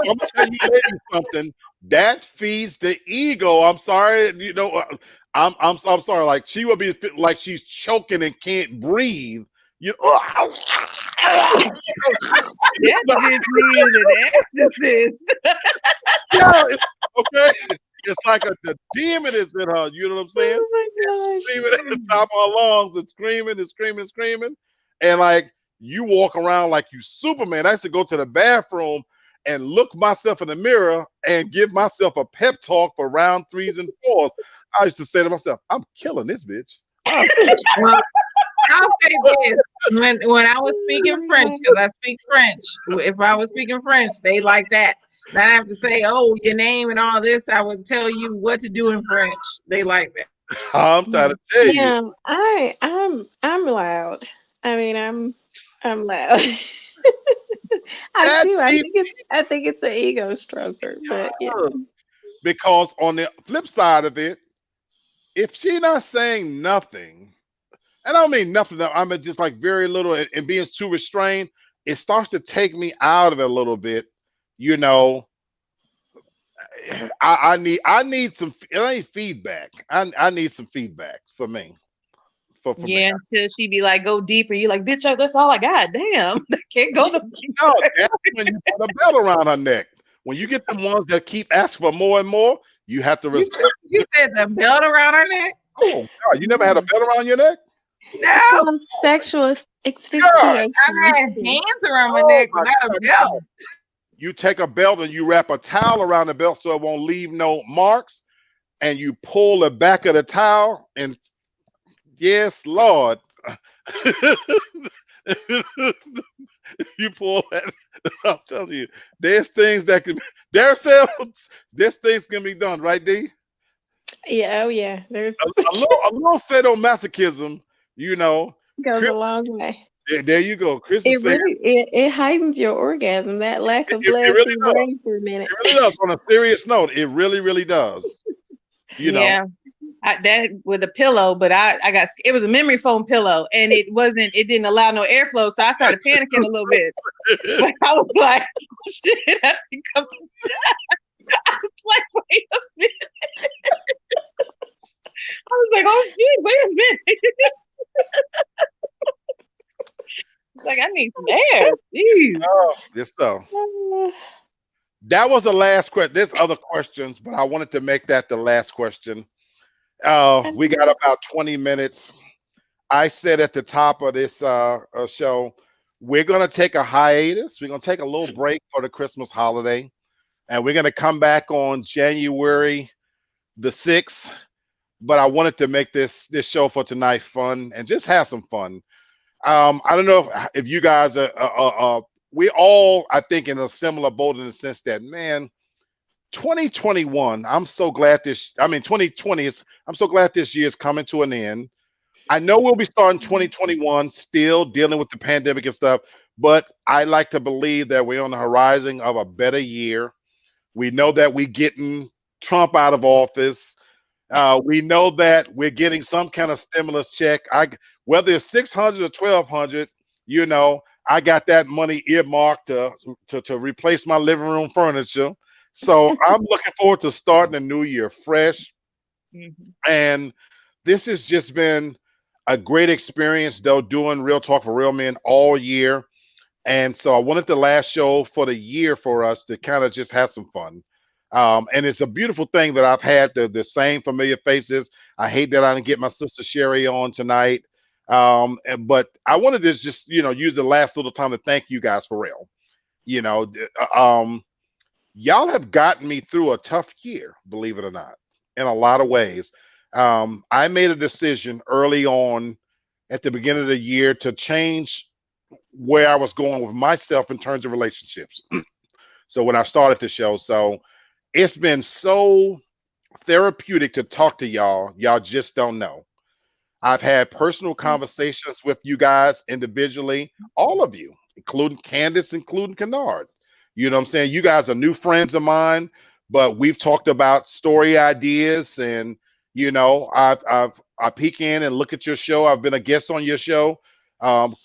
I'm gonna tell you ladies something that feeds the ego. I'm sorry, I'm sorry. Like she will be like she's choking and can't breathe. You That bitch needed an exorcist. yeah, okay. It's like the demon is in her. You know what I'm saying? Oh my gosh. Screaming at the top of her lungs and screaming and screaming and screaming. And like you walk around like you Superman. I used to go to the bathroom and look myself in the mirror and give myself a pep talk for round 3s and 4s. I used to say to myself, I'm killing this bitch. Well, I'll say this. When I was speaking French, because I speak French, if I was speaking French, they like that. And I have to say, oh, your name and all this. I would tell you what to do in French. They like that. I'm trying to tell you. Yeah, I'm loud. I mean, I'm loud. That I think it's an ego stroker, but yeah. because on the flip side of it, if she not saying nothing, and I don't mean nothing, I mean just like very little and being too restrained, it starts to take me out of it a little bit. You know, I need some feedback. I need some feedback for me. For me. Yeah, until she be like, go deeper. You like, bitch, that's all I got. Damn, I can't go no deeper. No, that's when you put a belt around her neck. When you get the ones that keep asking for more and more, you have to respect. You said the belt around her neck? Oh God, you never had a belt around your neck? No. Sexual I've asphyxiation. had hands around my Oh neck, my but not a belt. You take a belt and you wrap a towel around the belt so it won't leave no marks, and you pull the back of the towel, and yes, Lord, you pull that. I'm telling you, there's things that can, there's things can be done, right, D? Yeah, oh yeah. There's A little sadomasochism, you know. goes Chris, a long way. there you go. Chris It is saying really it heightens your orgasm. That lack of it blood really to your does. brain for a minute. It really does. On a serious note, it really, really does. You know. Yeah. That with a pillow, but I got it was a memory foam pillow, and it didn't allow no airflow, so I started panicking a little bit. But I was like, oh, shit, I think I'm done. I was like, wait a minute. I was like, oh shit, wait a minute. It's like I need some air. Jeez. Oh, yes, so. That was the last question. There's other questions, but I wanted to make that the last question. We got about 20 minutes. I said at the top of this show, we're going to take a hiatus. We're going to take a little break for the Christmas holiday, and we're going to come back on January the 6th. But I wanted to make this show for tonight fun and just have some fun. I don't know if you guys we all, I think, in a similar boat in the sense that, man, 2021, I'm so glad 2020 is, I'm so glad this year is coming to an end. I know we'll be starting 2021 still dealing with the pandemic and stuff, but I like to believe that we're on the horizon of a better year. We know that we're getting Trump out of office. We know that we're getting some kind of stimulus check. Whether it's 600 or 1200, you know, I got that money earmarked to replace my living room furniture. So I'm looking forward to starting a new year fresh. Mm-hmm. And this has just been a great experience, though, doing Real Talk for Real Men all year. And so I wanted the last show for the year for us to kind of just have some fun. And it's a beautiful thing that I've had the same familiar faces. I hate that I didn't get my sister Sherry on tonight. But I wanted to just, use the last little time to thank you guys for real. Y'all have gotten me through a tough year, believe it or not, in a lot of ways. I made a decision early on at the beginning of the year to change where I was going with myself in terms of relationships. So when I started the show, so it's been so therapeutic to talk to y'all. Y'all just don't know. I've had personal conversations with you guys individually, all of you, including Candace, including Kennard. You know what I'm saying? You guys are new friends of mine, but we've talked about story ideas, and I peek in and look at your show. I've been a guest on your show. Um,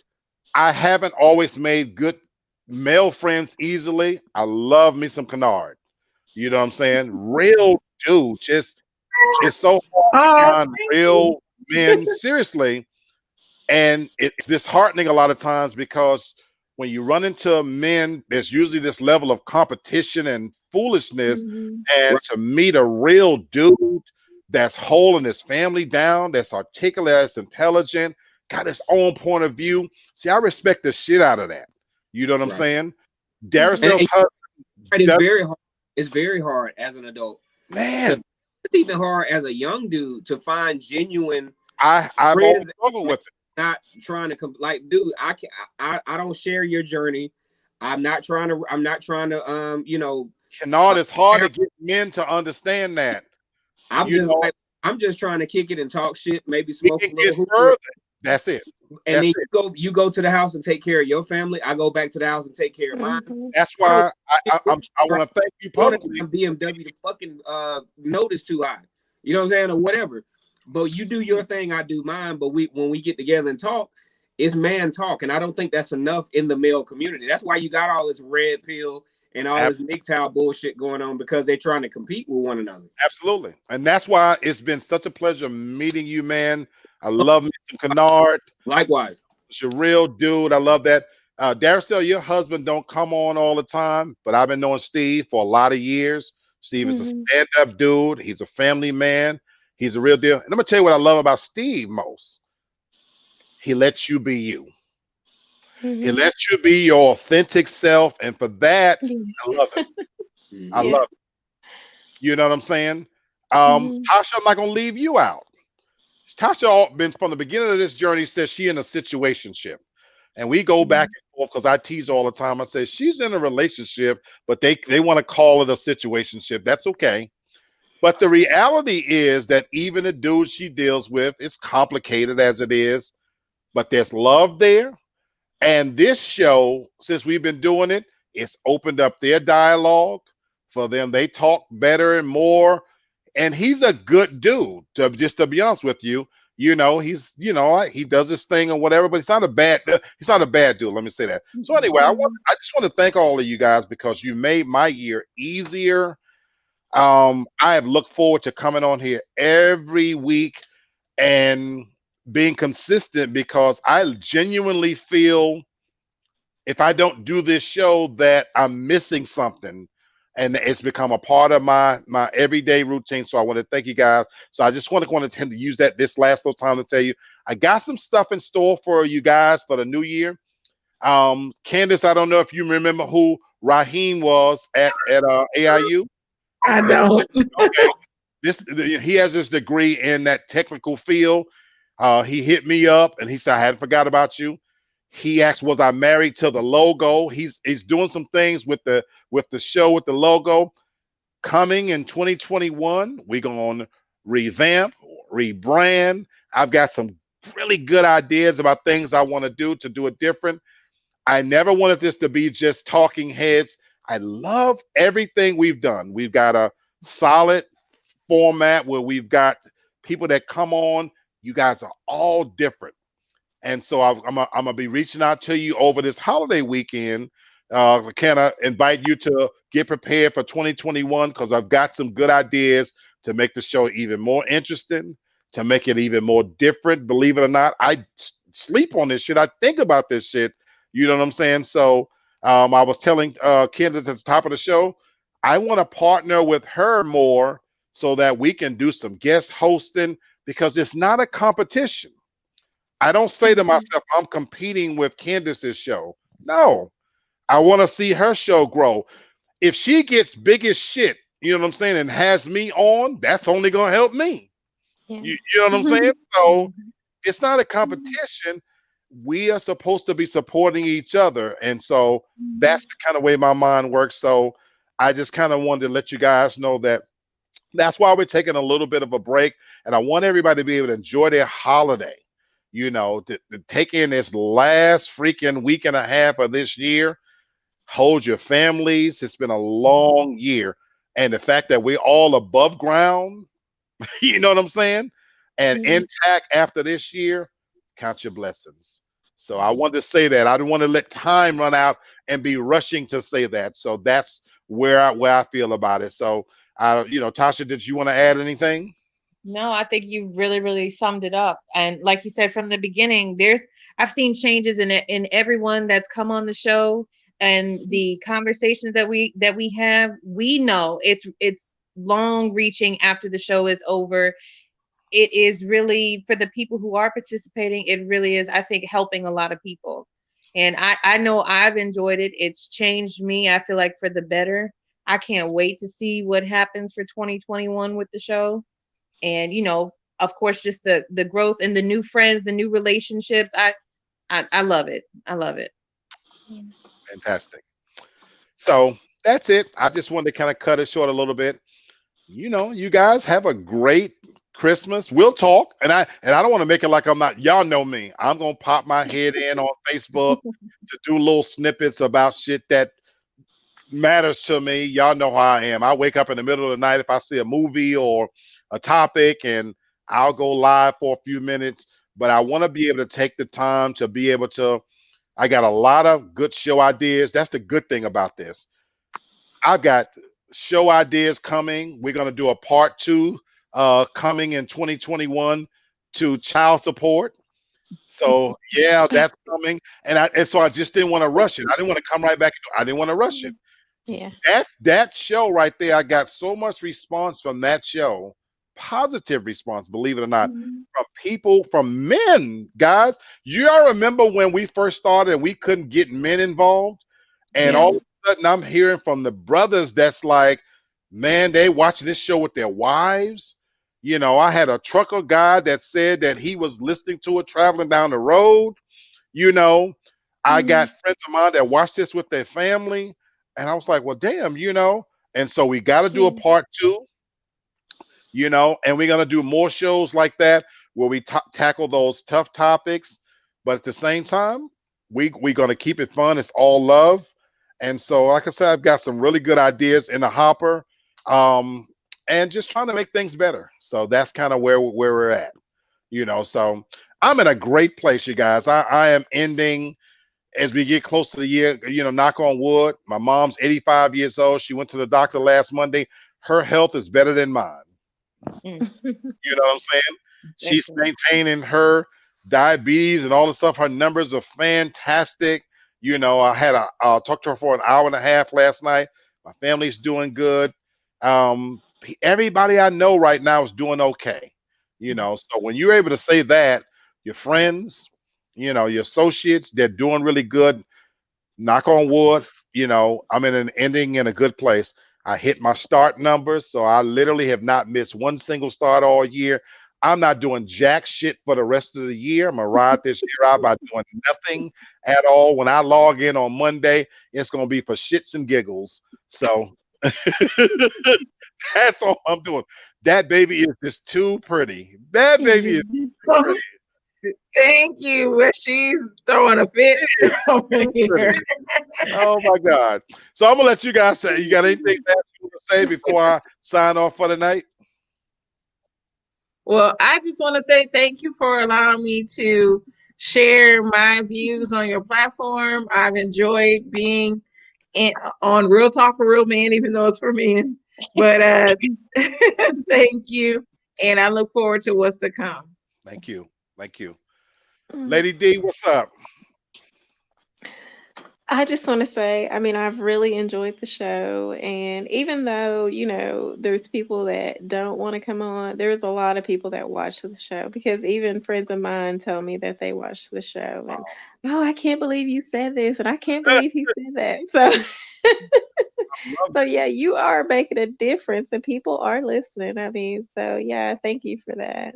I haven't always made good male friends easily. I love me some Kennard. You know what I'm saying? Real dude. Just it's so hard to Oh, find real men, seriously. And it's disheartening a lot of times because when you run into men, there's usually this level of competition and foolishness. Mhm. And Right. to meet a real dude that's holding his family down, that's articulate, that's intelligent, got his own point of view. See, I respect the shit out of that. You know what I'm Right. saying? Mhm. Daracel's And husband, it's Dar- very hard. It's very hard as an adult to. man, It's even hard as a young dude to find genuine I've always friends. struggled with it. Not trying to like, dude. I don't share your journey. I'm not trying to. Kennard, Uh, it's hard to get men to understand that. I'm You just know, like, I'm just trying to kick it and talk shit. Maybe we smoke can a get little hookah, further. That's it. and then That's it. you go to the house and take care of your family. I go back to the house and take care of mine. Mhm. That's I don't why I want to thank you want to publicly. BMW the fucking notice too high. You know what I'm saying, or whatever. But you do your thing, I do mine. But when we get together and talk, it's man talk, and I don't think that's enough in the male community. That's why you got all this red pill and all Ab- this MGTOW bullshit going on because they're trying to compete with one another. Absolutely. And that's why it's been such a pleasure meeting you, man. I love me some Kennard. Likewise. It's a real dude. I love that. Darcel, your husband don't come on all the time, but I've been knowing Steve for a lot of years. Steve is a Mhm. stand-up dude. He's a family man. He's a real deal. And I'm gonna tell you what I love about Steve most. He lets you be you. He Mhm. lets you be your authentic self, and for that, I Yes. love it. I Mhm. Yeah. love it. You know what I'm saying? Mhm. Tasha, I'm not gonna leave you out. Tasha been from the beginning of this journey says she in a situationship. And we go back Mhm. and forth because I tease all the time. I say she's in a relationship, but they want to call it a situationship. That's okay. But the reality is that even the dude she deals with is complicated as it is, but there's love there. And this show, since we've been doing it, it's opened up their dialogue for them. They talk better and more. And he's a good dude, just to be honest with you. He does his thing or whatever, but he's not a bad dude. Let me say that. So anyway, Mhm. I just want to thank all of you guys because you made my year easier. I have looked forward to coming on here every week and being consistent because I genuinely feel if I don't do this show that I'm missing something, and it's become a part of my everyday routine. So I want to thank you guys. So I just want to use that this last little time to tell you I got some stuff in store for you guys for the new year. Candace, I don't know if you remember who Raheem was at AIU. I Yeah, don't. okay. He has his degree in that technical field. He hit me up and he said, I hadn't forgot about you. He asked, was I married to the logo? He's doing some things with the show with the logo. Coming in 2021, we're gonna revamp, rebrand. I've got some really good ideas about things I want to do it different. I never wanted this to be just talking heads. I love everything we've done. We've got a solid format where we've got people that come on. You guys are all different. And so I'm gonna be reaching out to you over this holiday weekend. Can I invite you to get prepared for 2021 because I've got some good ideas to make the show even more interesting, to make it even more different. Believe it or not, I sleep on this shit. I think about this shit. You know what I'm saying? So I was telling Candace at the top of the show, I want to partner with her more so that we can do some guest hosting because it's not a competition. I don't say to Mhm. myself, I'm competing with Candace's show. No, I want to see her show grow. If she gets big as shit, you know what I'm saying, and has me on, that's only going to help me. Yeah. You know what I'm saying? So Mhm. it's not a competition. we are supposed to be supporting each other. And so Mhm. that's the kind of way my mind works. So I just kind of wanted to let you guys know that that's why we're taking a little bit of a break. And I want everybody to be able to enjoy their holiday, to take in this last freaking week and a half of this year. Hold your families. It's been a long year. And the fact that we're all above ground, you know what I'm saying? And Mhm. intact after this year, count your blessings. So I wanted to say that. I didn't want to let time run out and be rushing to say that. So that's where I feel about it. So Tasha, did you want to add anything? No, I think you really, really summed it up. And like you said from the beginning, I've seen changes in everyone that's come on the show and the conversations that we have. We know it's long reaching after the show is over. It is really for the people who are participating, it really is, I think, helping a lot of people. And I know I've enjoyed it. It's changed me, I feel like, for the better. I can't wait to see what happens for 2021 with the show. And of course, just the growth and the new friends, the new relationships. I love it. I love it. Fantastic. So that's it. I just wanted to kind of cut it short a little bit. You guys have a great Christmas. We'll talk. And I don't want to make it like I'm not, y'all know me. I'm gonna pop my head in on Facebook to do little snippets about shit that matters to me. Y'all know how I am. I wake up in the middle of the night if I see a movie or a topic, and I'll go live for a few minutes. But I want to be able to take the time to be able to. I got a lot of good show ideas. That's the good thing about this. I've got show ideas coming. We're going to do a part two coming in 2021 to child support. So yeah, that's coming. And so I just didn't want to rush it. I didn't want to come right back. I didn't want to rush it. Yeah. That show right there, I got so much response from that show, positive response, believe it or not, Mhm. from people, from men, guys. You all remember when we first started and we couldn't get men involved? And Yeah. all of a sudden I'm hearing from the brothers that's like, man, they watching this show with their wives. I had a trucker guy that said that he was listening to it traveling down the road. You know, I got Mhm. friends of mine that watch this with their family. And I was like, well, damn. And so we got to do a Yeah. part two, and we're going to do more shows like that where we tackle those tough topics. But at the same time, we're going to keep it fun. It's all love. And so, like I said, I've got some really good ideas in the hopper, um, and just trying to make things better. So that's kind of where we're at, So I'm in a great place, you guys. I am ending as we get close to the year, knock on wood. My mom's 85 years old. She went to the doctor last Monday. Her health is better than mine. Mm, You know what I'm saying? She's excellent. maintaining her diabetes and all the stuff. Her numbers are fantastic. I had talked to her for an hour and a half last night. My family's doing good. Everybody I know right now is doing okay. So when you're able to say that, your friends, your associates, they're doing really good. Knock on wood, I'm in an ending in a good place. I hit my start numbers, so I literally have not missed one single start all year. I'm not doing jack shit for the rest of the year. I'm gonna ride this year out by doing nothing at all. When I log in on Monday, it's gonna be for shits and giggles. So that's all I'm doing. That baby is just too pretty. That baby is too pretty. Thank you. But she's throwing a fit over Too here. pretty. Oh my God. So I'm gonna let you guys say, you got anything else you want to say before I sign off for the night? Well, I just want to say thank you for allowing me to share my views on your platform. I've enjoyed being in, on Real Talk for Real Men, even though it's for men. But thank you. And I look forward to what's to come. Thank you. Thank you. Mm. Lady D, what's up? I just want to say, I mean, I've really enjoyed the show. And even though, there's people that don't want to come on, there's a lot of people that watch the show because even friends of mine tell me that they watch the show. And, oh, I can't believe you said this. And I can't believe he said that. So, Love so it. yeah, you are making a difference and people are listening. I mean, so yeah, thank you for that.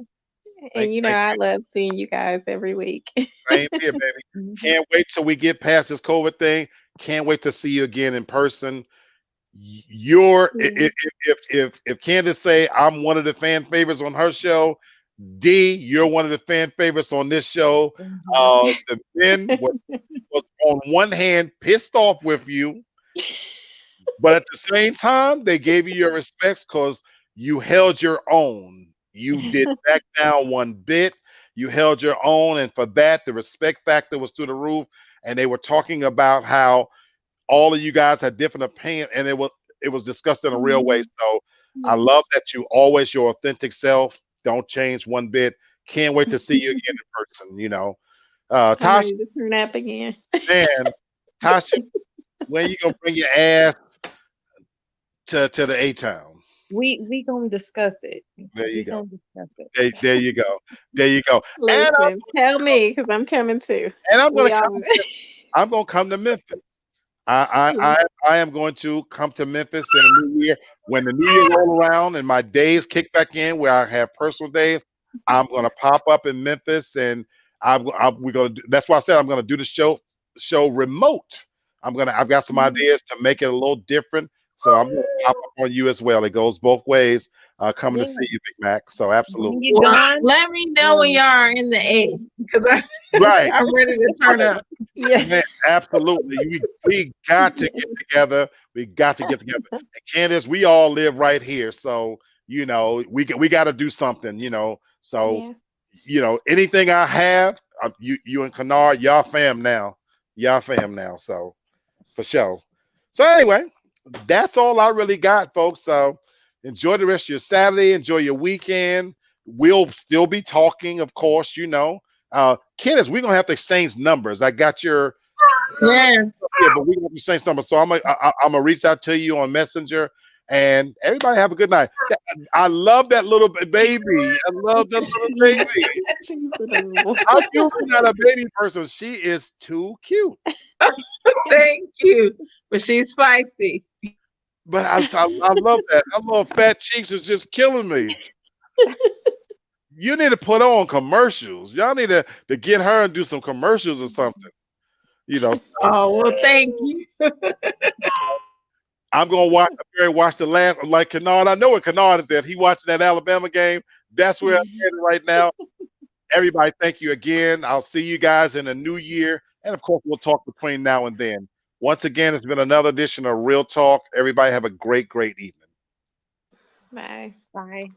And Thank I you. love seeing you guys every week. Same here, baby. Mhm. Can't wait till we get past this COVID thing. Can't wait to see you again in person. You're Yeah. if Candace say I'm one of the fan favorites on her show, D, you're one of the fan favorites on this show. Mhm. The men was on one hand pissed off with you, but at the same time, they gave you your respects because you held your own. You did back down one bit. You held your own, and for that, the respect factor was through the roof. And they were talking about how all of you guys had different opinion, and it was discussed in a real way. Mhm. So I Yeah. love that you always your authentic self. Don't change one bit. Can't wait to see you again in person. I'm Tasha, ready to turn up again. man, Tasha, when you gonna bring your ass to the A town? We gonna discuss it. There you We go. gonna discuss it. There you go. There you go. And I'm, Listen, tell me because I'm coming too. and I'm gonna We all. come. I'm gonna come to Memphis. I, Yeah. I I I am going to come to Memphis in the new year. When the new year roll around and my days kick back in, where I have personal days, I'm gonna pop up in Memphis, and we're gonna. That's why I said I'm gonna do the show remote. I've got some Mhm. ideas to make it a little different. So I'm gonna pop up on you as well. It goes both ways. Coming to Yeah. see you, Big Mac. So When absolutely. you're Well, gone, let me know when y'all are in the A because Right. I'm ready to turn up. yeah. Man, absolutely. We got to Yeah. get together. We got to get together. And Candace, we all live right here, so we got to do something. So Yeah. anything I have, you and Kennard, y'all fam now. Y'all fam now. So for sure. So anyway, that's all I really got, folks. So enjoy the rest of your Saturday. Enjoy your weekend. We'll still be talking, of course. Candace, we're gonna have to exchange numbers. I got your Yes. yeah, but we want the same number. So I'm gonna reach out to you on Messenger, and everybody have a good night. I love that little baby. I love that little baby. She's adorable. I'm usually not a baby person. She is too cute. Thank you. But she's feisty. But I love that. That little fat cheeks is just killing me. You need to put on commercials. Y'all need to get her and do some commercials or something. You know, Oh, well, thank you. I'm gonna watch the last like Kennard. I know what Kennard is at. He watching that Alabama game. That's where I'm Mhm. headed right now. Everybody, thank you again. I'll see you guys in the new year. And of course, we'll talk between now and then. Once again, it's been another edition of Real Talk. Everybody have a great, great evening. Bye. Bye.